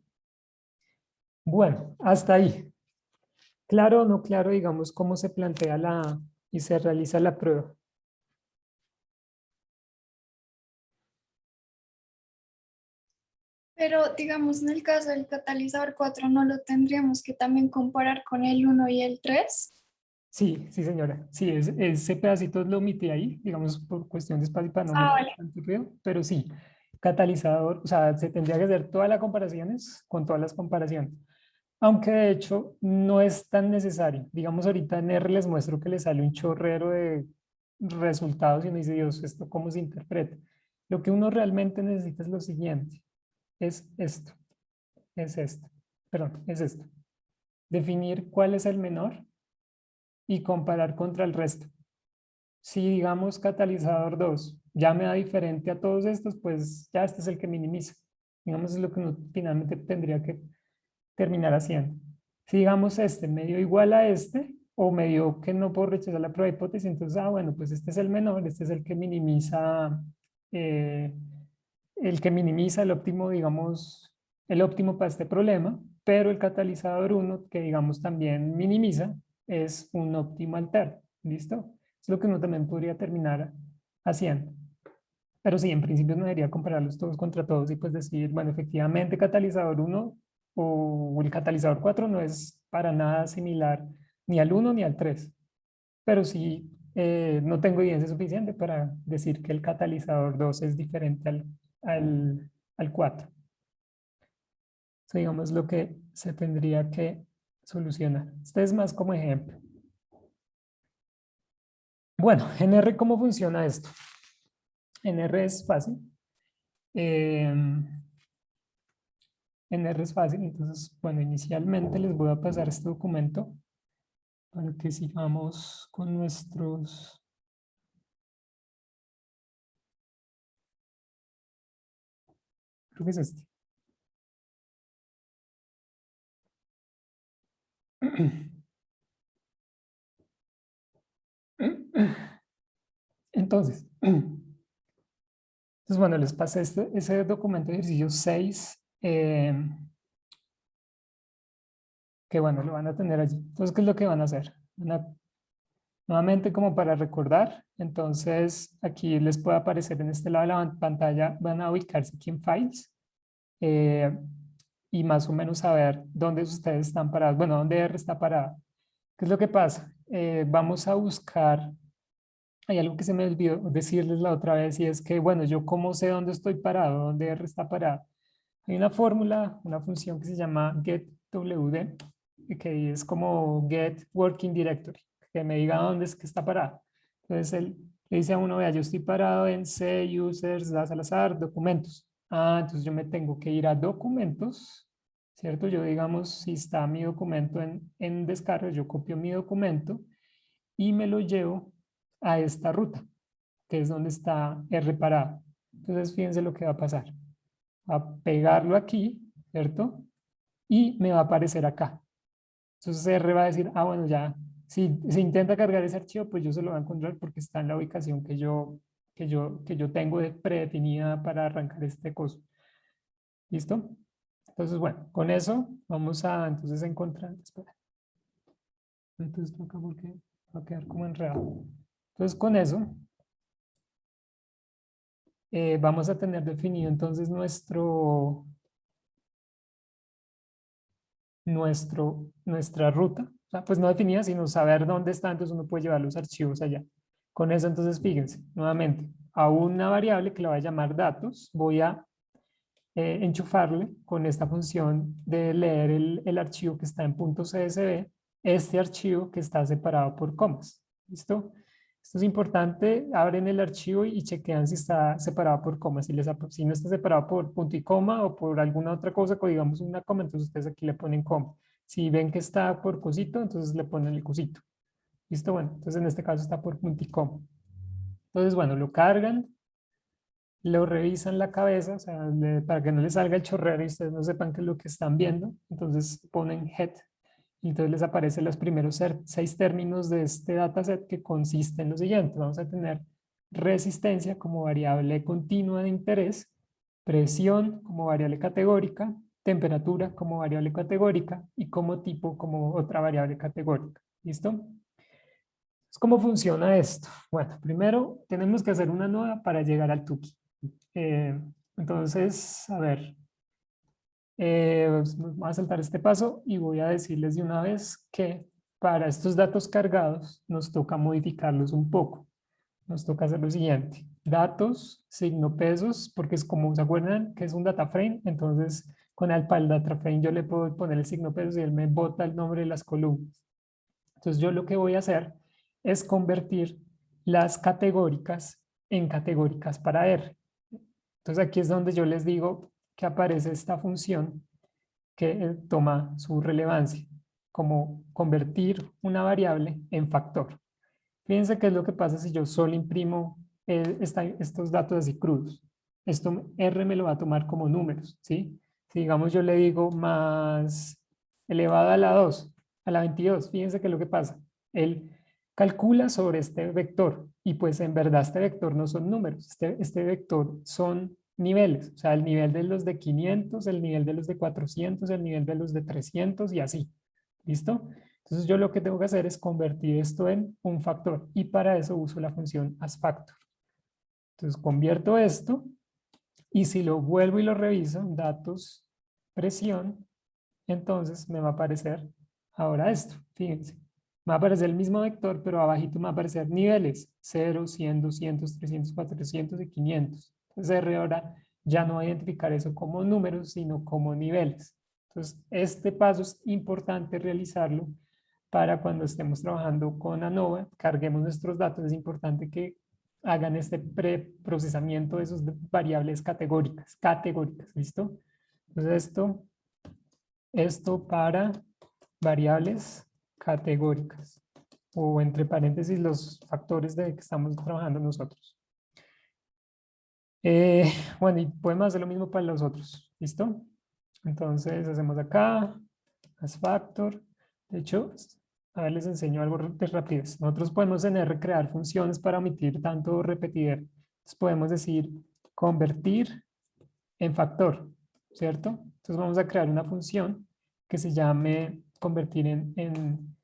Bueno, hasta ahí. Claro o no claro, digamos, cómo se plantea y se realiza la prueba. Pero digamos, en el caso del catalizador 4 ¿no lo tendríamos que también comparar con el 1 y el 3? Sí, sí, señora. Sí, ese pedacito lo omití ahí, digamos, por cuestión de espacio para no Ah, meter vale. tanto ruido, pero sí, catalizador, o sea, se tendría que hacer todas las comparaciones con todas las comparaciones. Aunque de hecho no es tan necesario. Digamos, ahorita en R les muestro que les sale un chorrero de resultados y uno dice, Dios, ¿esto cómo se interpreta? Lo que uno realmente necesita es lo siguiente, es esto, es esto, perdón, es esto. Definir cuál es el menor y comparar contra el resto. Si digamos catalizador 2 ya me da diferente a todos estos, pues ya este es el que minimiza. Digamos, es lo que uno finalmente tendría que terminar haciendo. Si digamos este me dio igual a este, o me dio que no puedo rechazar la prueba de hipótesis, entonces, bueno, pues este es el menor, este es eh, el que minimiza el óptimo, digamos, el óptimo para este problema, pero el catalizador 1, que digamos también minimiza, es un óptimo alterno. ¿Listo? Es lo que uno también podría terminar haciendo. Pero sí, en principio no debería compararlos todos contra todos y pues decir, bueno, efectivamente catalizador uno o el catalizador 4 no es para nada similar ni al uno ni al 3, pero sí no tengo evidencia suficiente para decir que el catalizador 2 es diferente al 4. Eso, digamos, lo que se tendría que solucionar. Este es más como ejemplo. Bueno, en R, ¿cómo funciona esto? En R es fácil. En R es fácil, entonces, bueno, inicialmente les voy a pasar este documento para que sigamos con nuestros... Creo que es este. Entonces, bueno, les pasé ese documento de ejercicio 6, que bueno, lo van a tener allí. Entonces, ¿qué es lo que van a hacer? Nuevamente, como para recordar, entonces aquí les puede aparecer en este lado de la pantalla, van a ubicarse aquí en Files eh, y más o menos saber dónde ustedes están parados, bueno, dónde R está parada. ¿Qué es lo que pasa? Vamos a buscar, hay algo que se me olvidó decirles la otra vez y es que, bueno, yo cómo sé dónde estoy parado, dónde R está parada. Hay una fórmula, una función que se llama getWD, que es como get working directory, que me diga dónde es que está parado. Entonces él le dice a uno, vea, yo estoy parado en C, users, da al azar, documentos. Ah, entonces yo me tengo que ir a documentos, ¿cierto? Yo digamos, si está mi documento en descarga, yo copio mi documento y me lo llevo a esta ruta, que es donde está R parado. Entonces fíjense lo que va a pasar. A pegarlo aquí, ¿cierto? Y me va a aparecer acá. Entonces R va a decir, ah, bueno, ya, si se intenta cargar ese archivo, pues yo se lo voy a encontrar porque está en la ubicación que yo tengo predefinida para arrancar este coso. ¿Listo? Entonces, bueno, con eso vamos a entonces encontrar, espera. Entonces toca porque va a quedar como enredado. Entonces, con eso vamos a tener definido entonces nuestra ruta, o sea, pues no definida, sino saber dónde está, entonces uno puede llevar los archivos allá. Con eso, entonces, fíjense, nuevamente, a una variable que la voy a llamar datos, voy a enchufarle con esta función de leer el archivo que está en .csv, este archivo que está separado por comas. ¿Listo? Esto es importante, abren el archivo y chequean si está separado por comas. Si no está separado por punto y coma o por alguna otra cosa, digamos una coma, entonces ustedes aquí le ponen coma. Si ven que está por cosito, entonces le ponen el cosito. ¿Listo? Bueno, entonces en este caso está por punto y coma. Entonces, bueno, lo cargan, lo revisan la cabeza, o sea, para que no les salga el chorrero y ustedes no sepan qué es lo que están viendo. Entonces ponen head y entonces les aparecen los primeros 6 términos de este dataset que consiste en lo siguiente. Vamos a tener resistencia como variable continua de interés, presión como variable categórica, temperatura como variable categórica y como tipo como otra variable categórica. ¿Listo? ¿Cómo funciona esto? Bueno, primero tenemos que hacer una nueva para llegar al Tuki. Eh, entonces, a ver, voy a saltar este paso y voy a decirles de una vez que para estos datos cargados nos toca modificarlos un poco. Nos toca hacer lo siguiente. Datos, signo pesos, porque es como, ¿se acuerdan? Que es un data frame. Entonces, con el para el data frame yo le puedo poner el signo pesos y él me bota el nombre de las columnas. Entonces, yo lo que voy a hacer es convertir las categóricas en categóricas para R. Entonces aquí es donde yo les digo que aparece esta función que toma su relevancia, como convertir una variable en factor. Fíjense qué es lo que pasa si yo solo imprimo estos datos así crudos. Esto R me lo va a tomar como números, ¿sí? Si digamos yo le digo más elevado a la 2, a la 22, fíjense qué es lo que pasa. Él calcula sobre este vector y pues en verdad este vector no son números, este vector son niveles, o sea, el nivel de los de 500, el nivel de los de 400, el nivel de los de 300 y así. ¿Listo? Entonces yo lo que tengo que hacer es convertir esto en un factor y para eso uso la función asFactor. Entonces convierto esto y si lo vuelvo y lo reviso, datos, presión, entonces me va a aparecer ahora esto, fíjense. Me va a aparecer el mismo vector, pero abajito me va a aparecer niveles, 0, 100, 200, 300, 400 y 500. Entonces R ahora ya no va a identificar eso como números, sino como niveles. Entonces este paso es importante realizarlo para cuando estemos trabajando con ANOVA, carguemos nuestros datos, es importante que hagan este preprocesamiento de sus variables categóricas, ¿listo? Entonces esto para variables categóricas o entre paréntesis los factores de que estamos trabajando nosotros. Bueno, y podemos hacer lo mismo para los otros, ¿listo? Entonces hacemos acá, as factor. De hecho, a ver, les enseño algo de rapidez. Nosotros podemos en R crear funciones para omitir tanto repetidor. Entonces podemos decir convertir en factor, ¿cierto? Entonces vamos a crear una función que se llame convertir en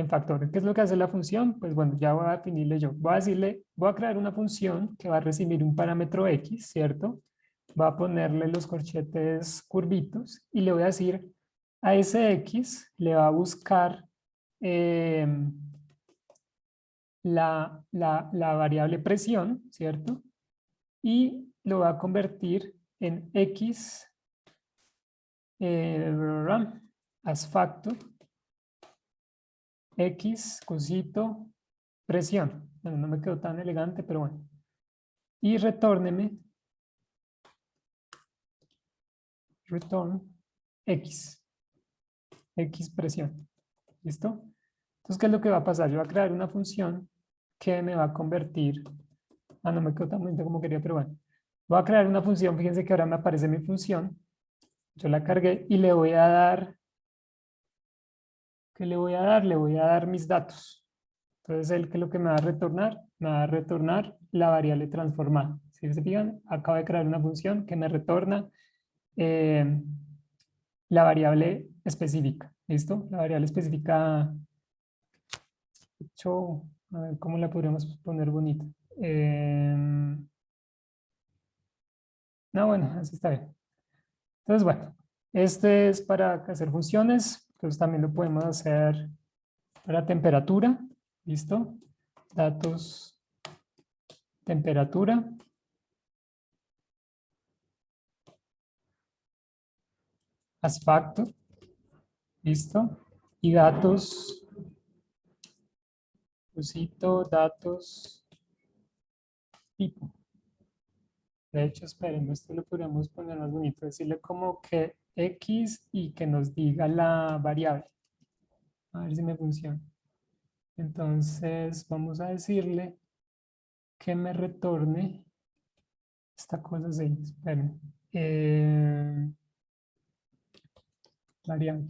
factor. ¿Qué es lo que hace la función? Pues bueno, ya voy a definirle yo. Voy a crear una función que va a recibir un parámetro X, ¿cierto? Va a ponerle los corchetes curvitos y le voy a decir a ese X le va a buscar la variable presión, ¿cierto? Y lo va a convertir en X as factor X cosito presión. Bueno, no me quedó tan elegante, pero bueno. Y retórneme return X presión. ¿Listo? Entonces, ¿qué es lo que va a pasar? Yo voy a crear una función que me va a convertir. No me quedó tan bonito como quería, pero bueno. Voy a crear una función. Fíjense que ahora me aparece mi función. Yo la cargué y le voy a dar. ¿Qué le voy a dar? Le voy a dar mis datos. Entonces, él que lo que me va a retornar, me va a retornar la variable transformada. Si se fijan, acabo de crear una función que me retorna la variable específica. ¿Listo? La variable específica, hecho, a ver cómo la podríamos poner bonita. No, bueno, así está bien. Entonces, bueno, este es para hacer funciones. Entonces, también lo podemos hacer para temperatura. ¿Listo? Datos, temperatura. As factor. ¿Listo? Y datos, cosito, datos, tipo. De hecho, esperen, esto lo podríamos poner más bonito, decirle como que X y que nos diga la variable. A ver si me funciona. Entonces, vamos a decirle que me retorne esta cosa así, esperen. Variable.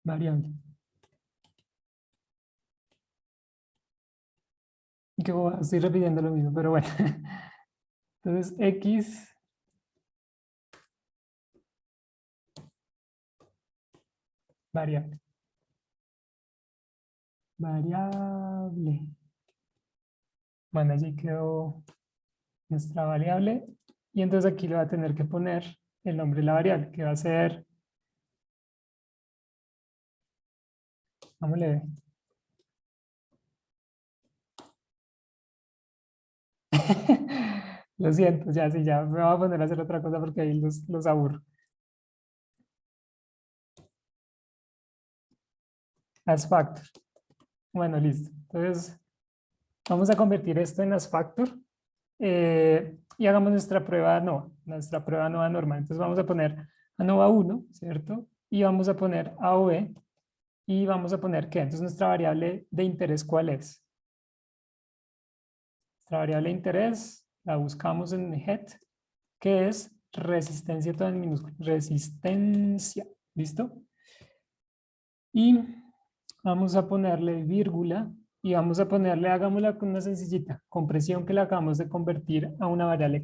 Variable. Que estoy repitiendo lo mismo, pero bueno. Entonces, X variable. Variable. Bueno, allí quedó nuestra variable. Y entonces aquí le va a tener que poner el nombre de la variable, que va a ser, vamos a ver. Lo siento, ya sí, ya me voy a poner a hacer otra cosa porque ahí los aburro. As factor. Bueno, listo. Entonces, vamos a convertir esto en as factor. Y hagamos nuestra prueba ANOVA, nuestra prueba ANOVA normal. Entonces vamos a poner ANOVA 1, ¿cierto? Y vamos a poner AOB. Y vamos a poner ¿qué? Entonces nuestra variable de interés, ¿cuál es? Nuestra variable de interés la buscamos en head, que es resistencia, todo en minúsculo. Resistencia. ¿Listo? Y vamos a ponerle vírgula y vamos a ponerle, hagámosla con una sencillita, compresión que la acabamos de convertir a una variable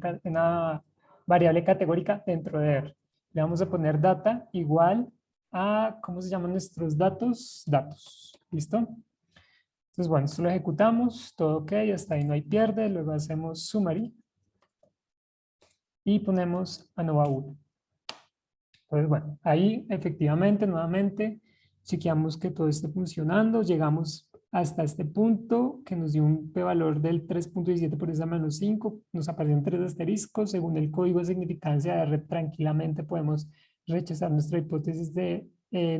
categórica dentro de R. Le vamos a poner data igual a, ¿cómo se llaman nuestros datos? Datos. ¿Listo? Entonces, bueno, esto lo ejecutamos, todo ok, hasta ahí no hay pierde, luego hacemos summary y ponemos ANOVA 1. Entonces, bueno, ahí efectivamente, nuevamente, chequeamos que todo esté funcionando, llegamos hasta este punto que nos dio un p-valor del 3.17 por esa menos 5, nos aparecen 3 asteriscos, según el código de significancia de red, tranquilamente podemos rechazar nuestra hipótesis de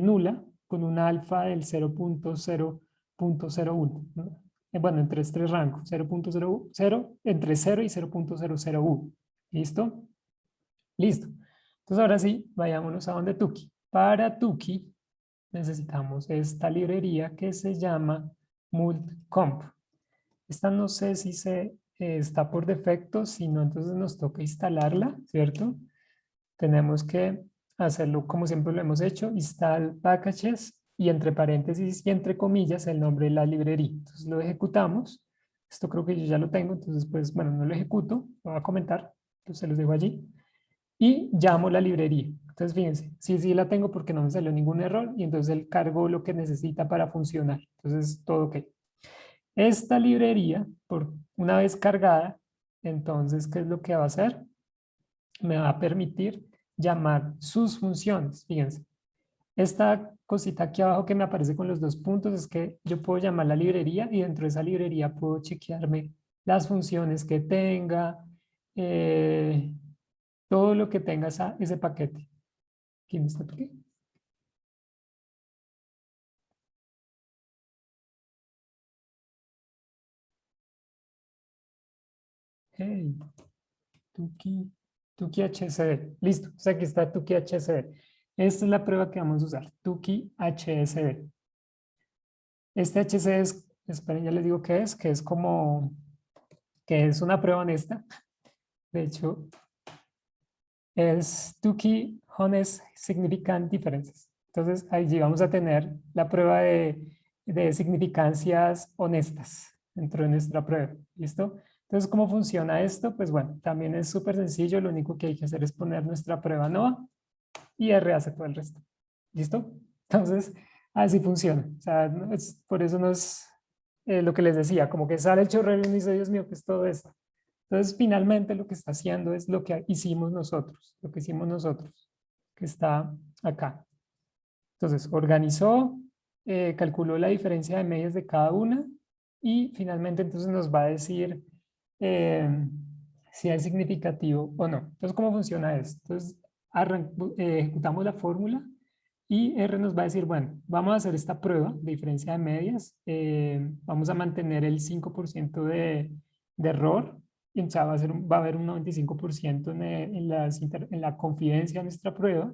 nula con una alfa del 0.0.01, ¿no? Bueno, entre este rango, 0.00, entre 0 y 0.001. ¿Listo? Listo. Entonces ahora sí, vayámonos a donde Tuki. Para Tuki necesitamos esta librería que se llama multcomp. Esta no sé si está por defecto, si no, entonces nos toca instalarla, ¿cierto? Tenemos que hacerlo como siempre lo hemos hecho, install packages y entre paréntesis y entre comillas el nombre de la librería. Entonces lo ejecutamos. Esto creo que yo ya lo tengo, entonces pues bueno, no lo ejecuto, lo voy a comentar, entonces se los dejo allí. Y llamo la librería. Entonces fíjense, sí la tengo porque no me salió ningún error y entonces él cargó lo que necesita para funcionar. Entonces todo ok. Esta librería, una vez cargada, entonces, ¿qué es lo que va a hacer? Me va a permitir llamar sus funciones. Fíjense, esta cosita aquí abajo que me aparece con los 2 puntos es que yo puedo llamar la librería y dentro de esa librería puedo chequearme las funciones que tenga, todo lo que tenga ese paquete. ¿Quién está por aquí? Hey, Tuki HSD. Listo, o sea, aquí está Tuki HSD. Esta es la prueba que vamos a usar, Tuki HSD. Este HSD esperen, ya les digo qué es, que es una prueba honesta. De hecho, es Tuki Honest Significant Differences. Entonces, allí vamos a tener la prueba de significancias honestas dentro de nuestra prueba. ¿Listo? Entonces, ¿cómo funciona esto? Pues bueno, también es súper sencillo. Lo único que hay que hacer es poner nuestra prueba NOVA y R hace todo el resto. ¿Listo? Entonces, así funciona. O sea, por eso no es lo que les decía, como que sale el chorrero y uno dice, Dios mío, ¿qué es todo esto? Entonces, finalmente lo que está haciendo es lo que hicimos nosotros, que está acá. Entonces, organizó, calculó la diferencia de medias de cada una y finalmente entonces nos va a decir eh, si es significativo o no. Entonces, ¿cómo funciona esto? Entonces, ejecutamos la fórmula y R nos va a decir, bueno, vamos a hacer esta prueba de diferencia de medias, vamos a mantener el 5% de error, y o sea, va a haber un 95% en la confidencia de nuestra prueba.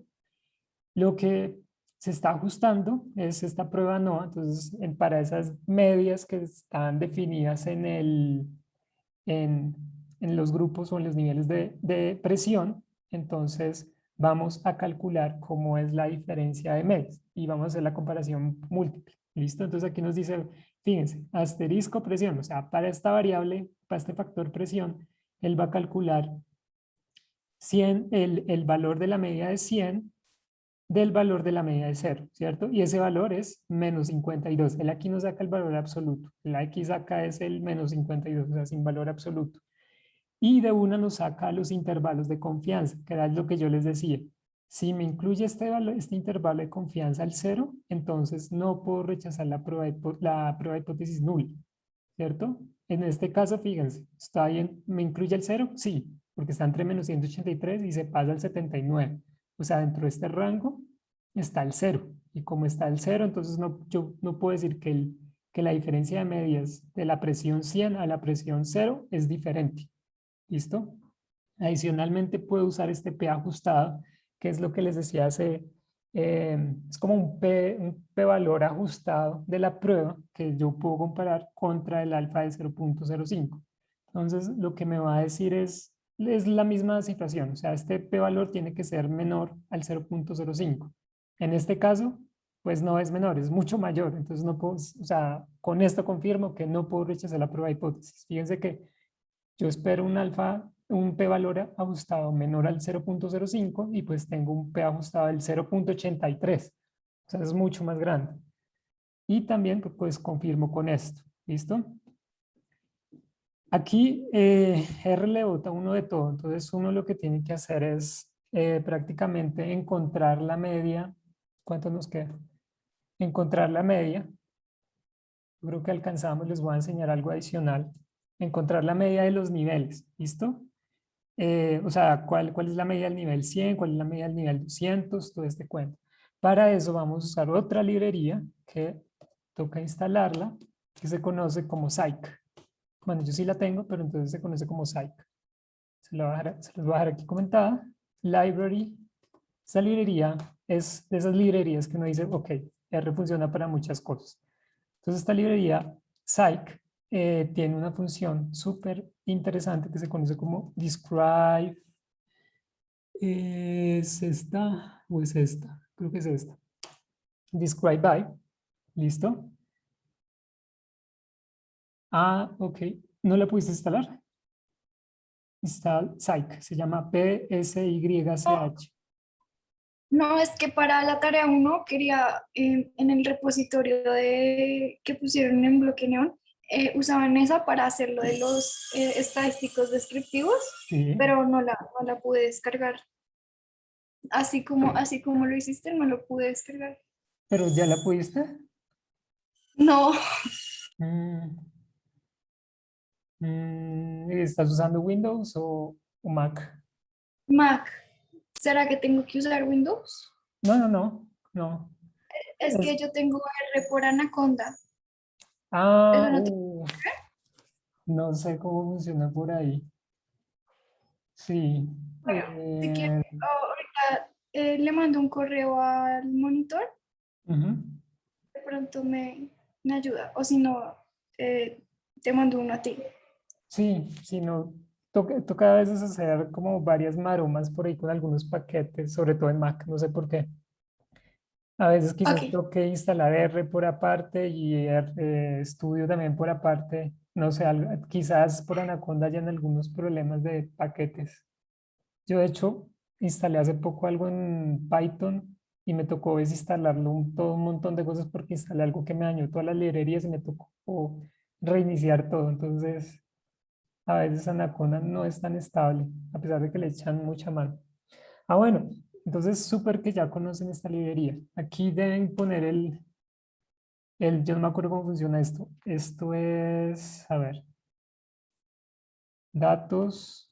Lo que se está ajustando es esta prueba NOVA, entonces para esas medias que están definidas en, en los grupos o en los niveles de presión, entonces vamos a calcular cómo es la diferencia de medias y vamos a hacer la comparación múltiple. ¿Listo? Entonces aquí nos dice, fíjense, asterisco presión, o sea, para esta variable, para este factor presión, él va a calcular 100, el valor de la media de 100 del valor de la media de 0, ¿cierto? Y ese valor es menos 52. Él aquí no saca el valor absoluto. El aquí saca es el menos 52, o sea, sin valor absoluto. Y de una nos saca los intervalos de confianza, que era lo que yo les decía. Si me incluye este intervalo de confianza al 0, entonces no puedo rechazar la prueba de hipótesis nula, ¿cierto? En este caso, fíjense, ¿está bien? ¿Me incluye el 0? Sí, porque está entre menos 183 y se pasa al 79. O sea, dentro de este rango está el 0. Y como está el 0, entonces yo no puedo decir que la diferencia de medias de la presión 100 a la presión 0 es diferente. ¿Listo? Adicionalmente puedo usar este P ajustado, que es lo que les decía es como un P valor ajustado de la prueba que yo puedo comparar contra el alfa de 0.05. Entonces, lo que me va a decir es la misma situación, o sea, este P valor tiene que ser menor al 0.05. En este caso, pues no es menor, es mucho mayor, entonces no puedo, o sea, con esto confirmo que no puedo rechazar la prueba de hipótesis. Fíjense que yo espero un p-valor ajustado menor al 0.05 y pues tengo un p ajustado del 0.83. O sea, es mucho más grande. Y también pues confirmo con esto. ¿Listo? Aquí R le bota uno de todo, entonces uno lo que tiene que hacer es prácticamente encontrar la media. ¿Cuánto nos queda? Encontrar la media. Yo creo que alcanzamos, les voy a enseñar algo adicional. Encontrar la media de los niveles, ¿listo? O sea, ¿cuál es la media del nivel 100? ¿Cuál es la media del nivel 200? Todo este cuento. Para eso vamos a usar otra librería que toca instalarla, que se conoce como Psych. Bueno, yo sí la tengo, pero entonces se conoce como Psych. Se los voy a dejar aquí comentada. Library. Esta librería es de esas librerías que uno dice, ok, R funciona para muchas cosas. Entonces esta librería Psych tiene una función súper interesante que se conoce como describe. ¿Es esta o es esta? Creo que es esta. Describe by. ¿Listo? Ah, ok. ¿No la pudiste instalar? Install Psych. Se llama PSYCH. No, es que para la tarea uno quería en el repositorio que pusieron en Bloque Neón, usaban esa para hacer lo de los estadísticos descriptivos, Sí. pero no la pude descargar. Así como lo hiciste, no lo pude descargar. ¿Pero ya la pudiste? No, Mm, ¿Estás usando Windows o Mac? Mac. ¿Será que tengo que usar Windows? No, no, no. No. Es que Es, yo tengo R por Anaconda. ah, Eso no te... no sé cómo funciona por ahí. Sí. Bueno, si quieres, ahorita le mando un correo al monitor, Ujú. de pronto me ayuda. O si no, eh, te mando uno a ti. Sí, sí, no. Toca a veces hacer como varias maromas por ahí con algunos paquetes, sobre todo en Mac, no sé por qué. A veces quizás Ok, toque instalar R por aparte y Studio también por aparte. No sé, quizás por Anaconda hayan algunos problemas de paquetes. Yo de hecho instalé hace poco algo en Python y me tocó desinstalarlo todo un montón de cosas porque instalé algo que me dañó todas las librerías y me tocó reiniciar todo. Entonces, a veces Anaconda no es tan estable, a pesar de que le echan mucha mano. Ah, bueno, entonces súper que ya conocen esta librería. Aquí deben poner yo no me acuerdo cómo funciona esto. Esto es, a ver, datos,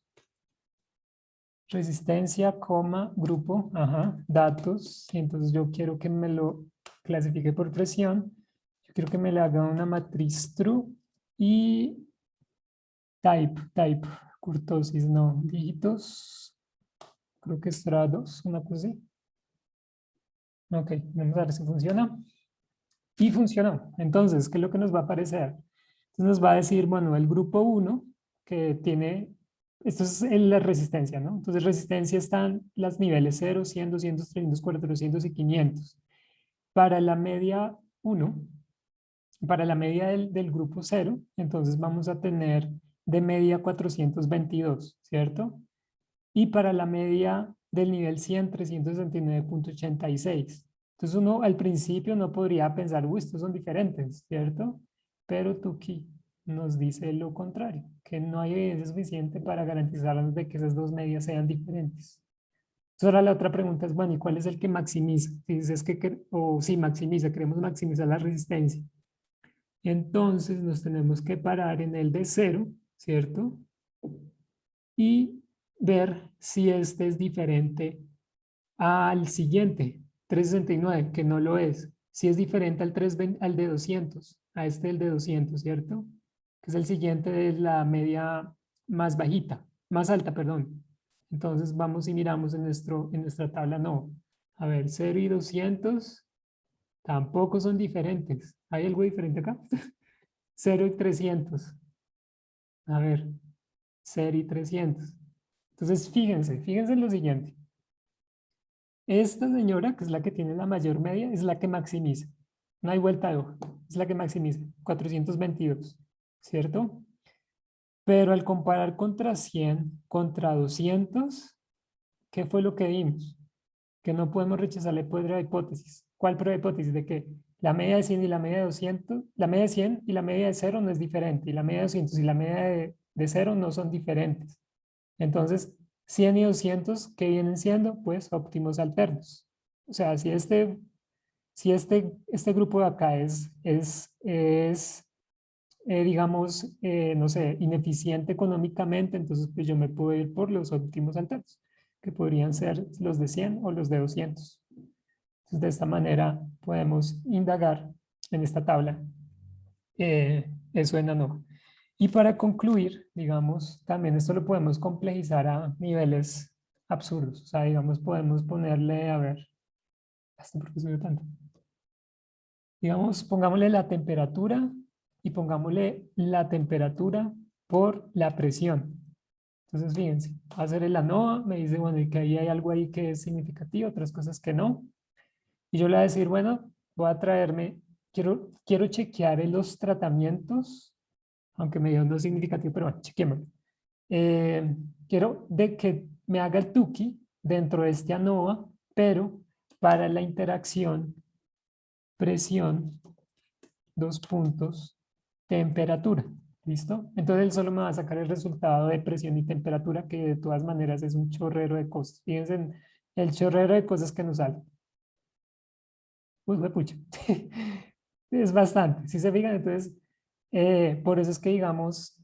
resistencia, coma, grupo, ajá, datos. Y entonces yo quiero que me lo clasifique por presión. Yo quiero que me le haga una matriz true y type, curtosis, no, dígitos. Creo que será 2, una cosa así. Ok, vamos a ver si funciona. Y funcionó. Entonces, ¿qué es lo que nos va a aparecer? Entonces nos va a decir, bueno, el grupo uno que tiene, esto es en la resistencia, ¿no? Entonces, resistencia están los niveles 0, 100, 200, 300, 400 y 500. Para la media uno, para la media del grupo cero, entonces vamos a tener de media 422, ¿cierto? Y para la media del nivel 100, 369,86. Entonces uno al principio no podría pensar, uy, estos son diferentes, ¿cierto? Pero Tukey nos dice lo contrario, que no hay evidencia suficiente para garantizarnos de que esas dos medias sean diferentes. Entonces ahora la otra pregunta es, bueno, ¿y cuál es el que maximiza? Si dices o si maximiza, queremos maximizar la resistencia. Entonces nos tenemos que parar en el de cero, ¿cierto? Y ver si este es diferente al siguiente, 369, que no lo es. Si es diferente al, al de 200, a este el de 200, ¿cierto? Que es el siguiente de la media más bajita, más alta, perdón. Entonces vamos y miramos en nuestra tabla, no. A ver, 0 y 200 tampoco son diferentes. ¿Hay algo diferente acá? 0 y 300. A ver, 0 y 300. Entonces, fíjense en lo siguiente. Esta señora, que es la que tiene la mayor media, es la que maximiza. No hay vuelta de hoja. Es la que maximiza. 422, ¿cierto? Pero al comparar contra 100, contra 200, ¿qué fue lo que vimos? Que no podemos rechazar la prueba de hipótesis. ¿Cuál prueba de hipótesis? ¿De qué? La media de 100 y la media de 200, la media de 100 y la media de 0 no es diferente, y la media de 200 y la media de 0 no son diferentes. Entonces, 100 y 200, ¿qué vienen siendo? Pues óptimos alternos. O sea, si este grupo de acá es digamos, no sé, ineficiente económicamente, entonces pues yo me puedo ir por los óptimos alternos, que podrían ser los de 100 o los de 200. Entonces, de esta manera podemos indagar en esta tabla eso en ANOVA. Y para concluir, digamos, también esto lo podemos complejizar a niveles absurdos. O sea, digamos, podemos ponerle, a ver, hasta porque subió tanto. Digamos, pongámosle la temperatura y pongámosle la temperatura por la presión. Entonces, fíjense, va a hacer el ANOVA, me dice, bueno, y que ahí hay algo ahí que es significativo, otras cosas que no. Y yo le voy a decir, bueno, voy a traerme, quiero chequear en los tratamientos, aunque me dio no significativo, pero bueno, chequémoslo. Quiero de que me haga el Tuki dentro de este ANOVA, pero para la interacción presión, dos puntos, temperatura. ¿Listo? Entonces él solo me va a sacar el resultado de presión y temperatura, que de todas maneras es un chorrero de cosas. Fíjense en el chorrero de cosas que nos sale. Uy, pucha. Es bastante. Si se fijan, entonces, por eso es que digamos,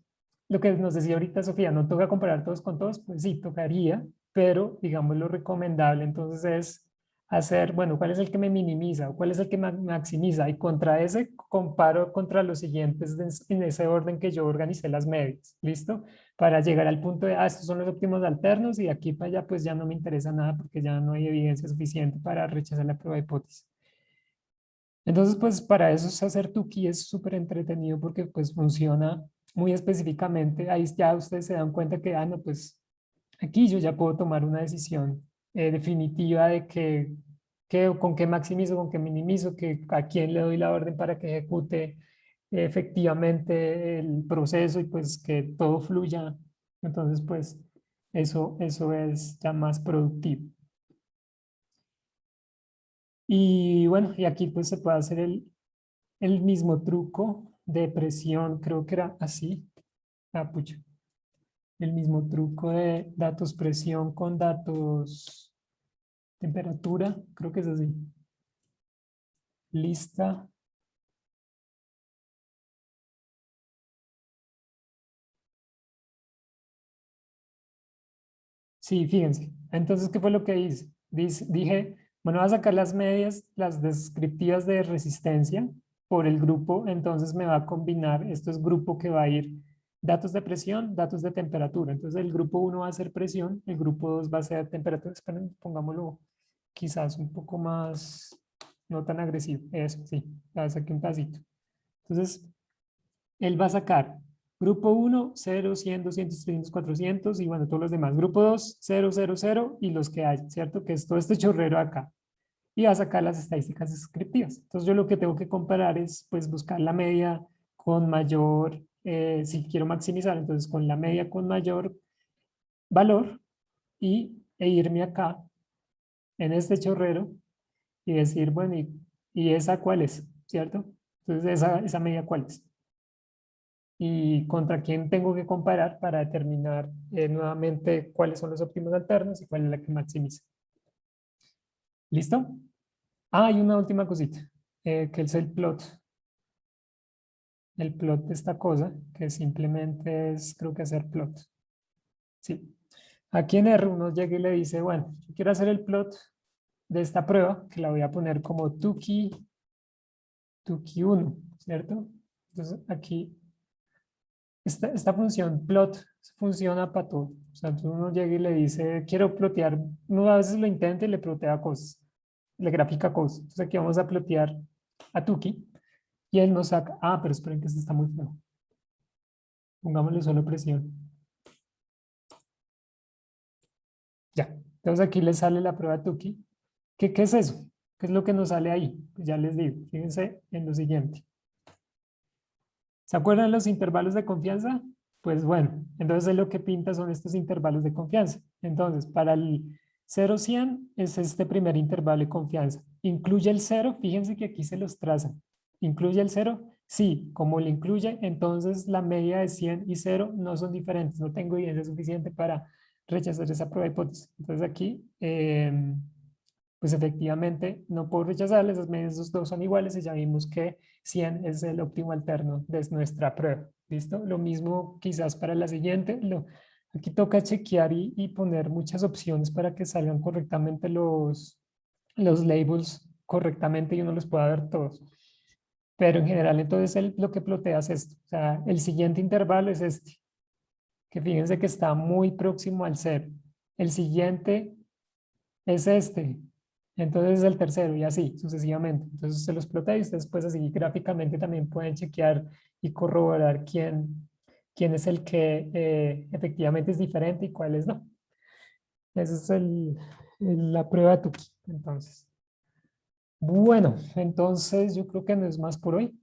lo que nos decía ahorita Sofía, no toca comparar todos con todos, pues sí, tocaría, pero digamos lo recomendable entonces es hacer, bueno, ¿cuál es el que me minimiza o cuál es el que me maximiza? Y contra ese comparo contra los siguientes en ese orden que yo organicé las medias, ¿listo? Para llegar al punto de, estos son los óptimos alternos y de aquí para allá pues ya no me interesa nada porque ya no hay evidencia suficiente para rechazar la prueba de hipótesis. Entonces, pues para eso es hacer Tuki es súper entretenido porque pues funciona muy específicamente. Ahí ya ustedes se dan cuenta que, no, pues aquí yo ya puedo tomar una decisión definitiva de con qué maximizo, con qué minimizo, a quién le doy la orden para que ejecute efectivamente el proceso y pues que todo fluya. Entonces, pues eso es ya más productivo. Y bueno, y aquí pues se puede hacer el mismo truco de presión, creo que era así. Pucha. El mismo truco de datos presión con datos temperatura, creo que es así. Lista. Sí, fíjense. Entonces, ¿qué fue lo que hice? Dije, bueno, voy a sacar las medias, las descriptivas de resistencia por el grupo, entonces me va a combinar, esto es grupo que va a ir datos de presión, datos de temperatura. Entonces, el grupo 1 va a ser presión, el grupo 2 va a ser temperatura. Esperen, pongámoslo quizás un poco más, no tan agresivo. Eso, sí, ya saqué un pedacito. Entonces, él va a sacar grupo 1, 0, 100, 200, 300, 400 y bueno, todos los demás. Grupo 2, 0, 0, 0 y los que hay, ¿cierto? Que es todo este chorrero acá. Y va a sacar las estadísticas descriptivas. Entonces yo lo que tengo que comparar es pues buscar la media con mayor, si quiero maximizar, entonces con la media con mayor valor e irme acá en este chorrero y decir, bueno, ¿y esa cuál es? ¿Cierto? Entonces esa media cuál es. Y contra quién tengo que comparar para determinar nuevamente cuáles son los óptimos alternos y cuál es la que maximiza. ¿Listo? Hay una última cosita, que es el plot. El plot de esta cosa, que simplemente es, creo que hacer plot. Sí. Aquí en R uno llega y le dice, bueno, yo quiero hacer el plot de esta prueba, que la voy a poner como Tuki 1, ¿cierto? Entonces aquí esta función plot funciona para todo. O sea, uno llega y le dice, quiero plotear, uno a veces lo intenta y le plotea cosas, le grafica cosas. Entonces aquí vamos a plotear a Tuki y él nos saca, pero esperen que este está muy feo. Pongámosle solo presión. Ya. Entonces aquí le sale la prueba de Tuki. ¿Qué es eso? ¿Qué es lo que nos sale ahí? Pues ya les digo, fíjense en lo siguiente. ¿Se acuerdan los intervalos de confianza? Pues bueno, entonces lo que pinta son estos intervalos de confianza. Entonces, 0, 100 es este primer intervalo de confianza. ¿Incluye el 0? Fíjense que aquí se los trazan. ¿Incluye el 0? Sí, como lo incluye, entonces la media de 100 y 0 no son diferentes. No tengo evidencia suficiente para rechazar esa prueba de hipótesis. Entonces aquí, pues efectivamente no puedo rechazarles, esas medias, esos dos son iguales y ya vimos que 100 es el óptimo alterno de nuestra prueba. ¿Listo? Lo mismo quizás para la siguiente. Aquí toca chequear y poner muchas opciones para que salgan correctamente los labels correctamente y uno los pueda ver todos. Pero en general, entonces lo que plotea es esto. O sea, el siguiente intervalo es este, que fíjense que está muy próximo al 0. El siguiente es este. Entonces es el tercero y así sucesivamente. Entonces se los plotea y ustedes pues así gráficamente también pueden chequear y corroborar quién es el que efectivamente es diferente y cuáles no. Esa es la prueba de Tukey. Entonces, bueno, entonces yo creo que no es más por hoy.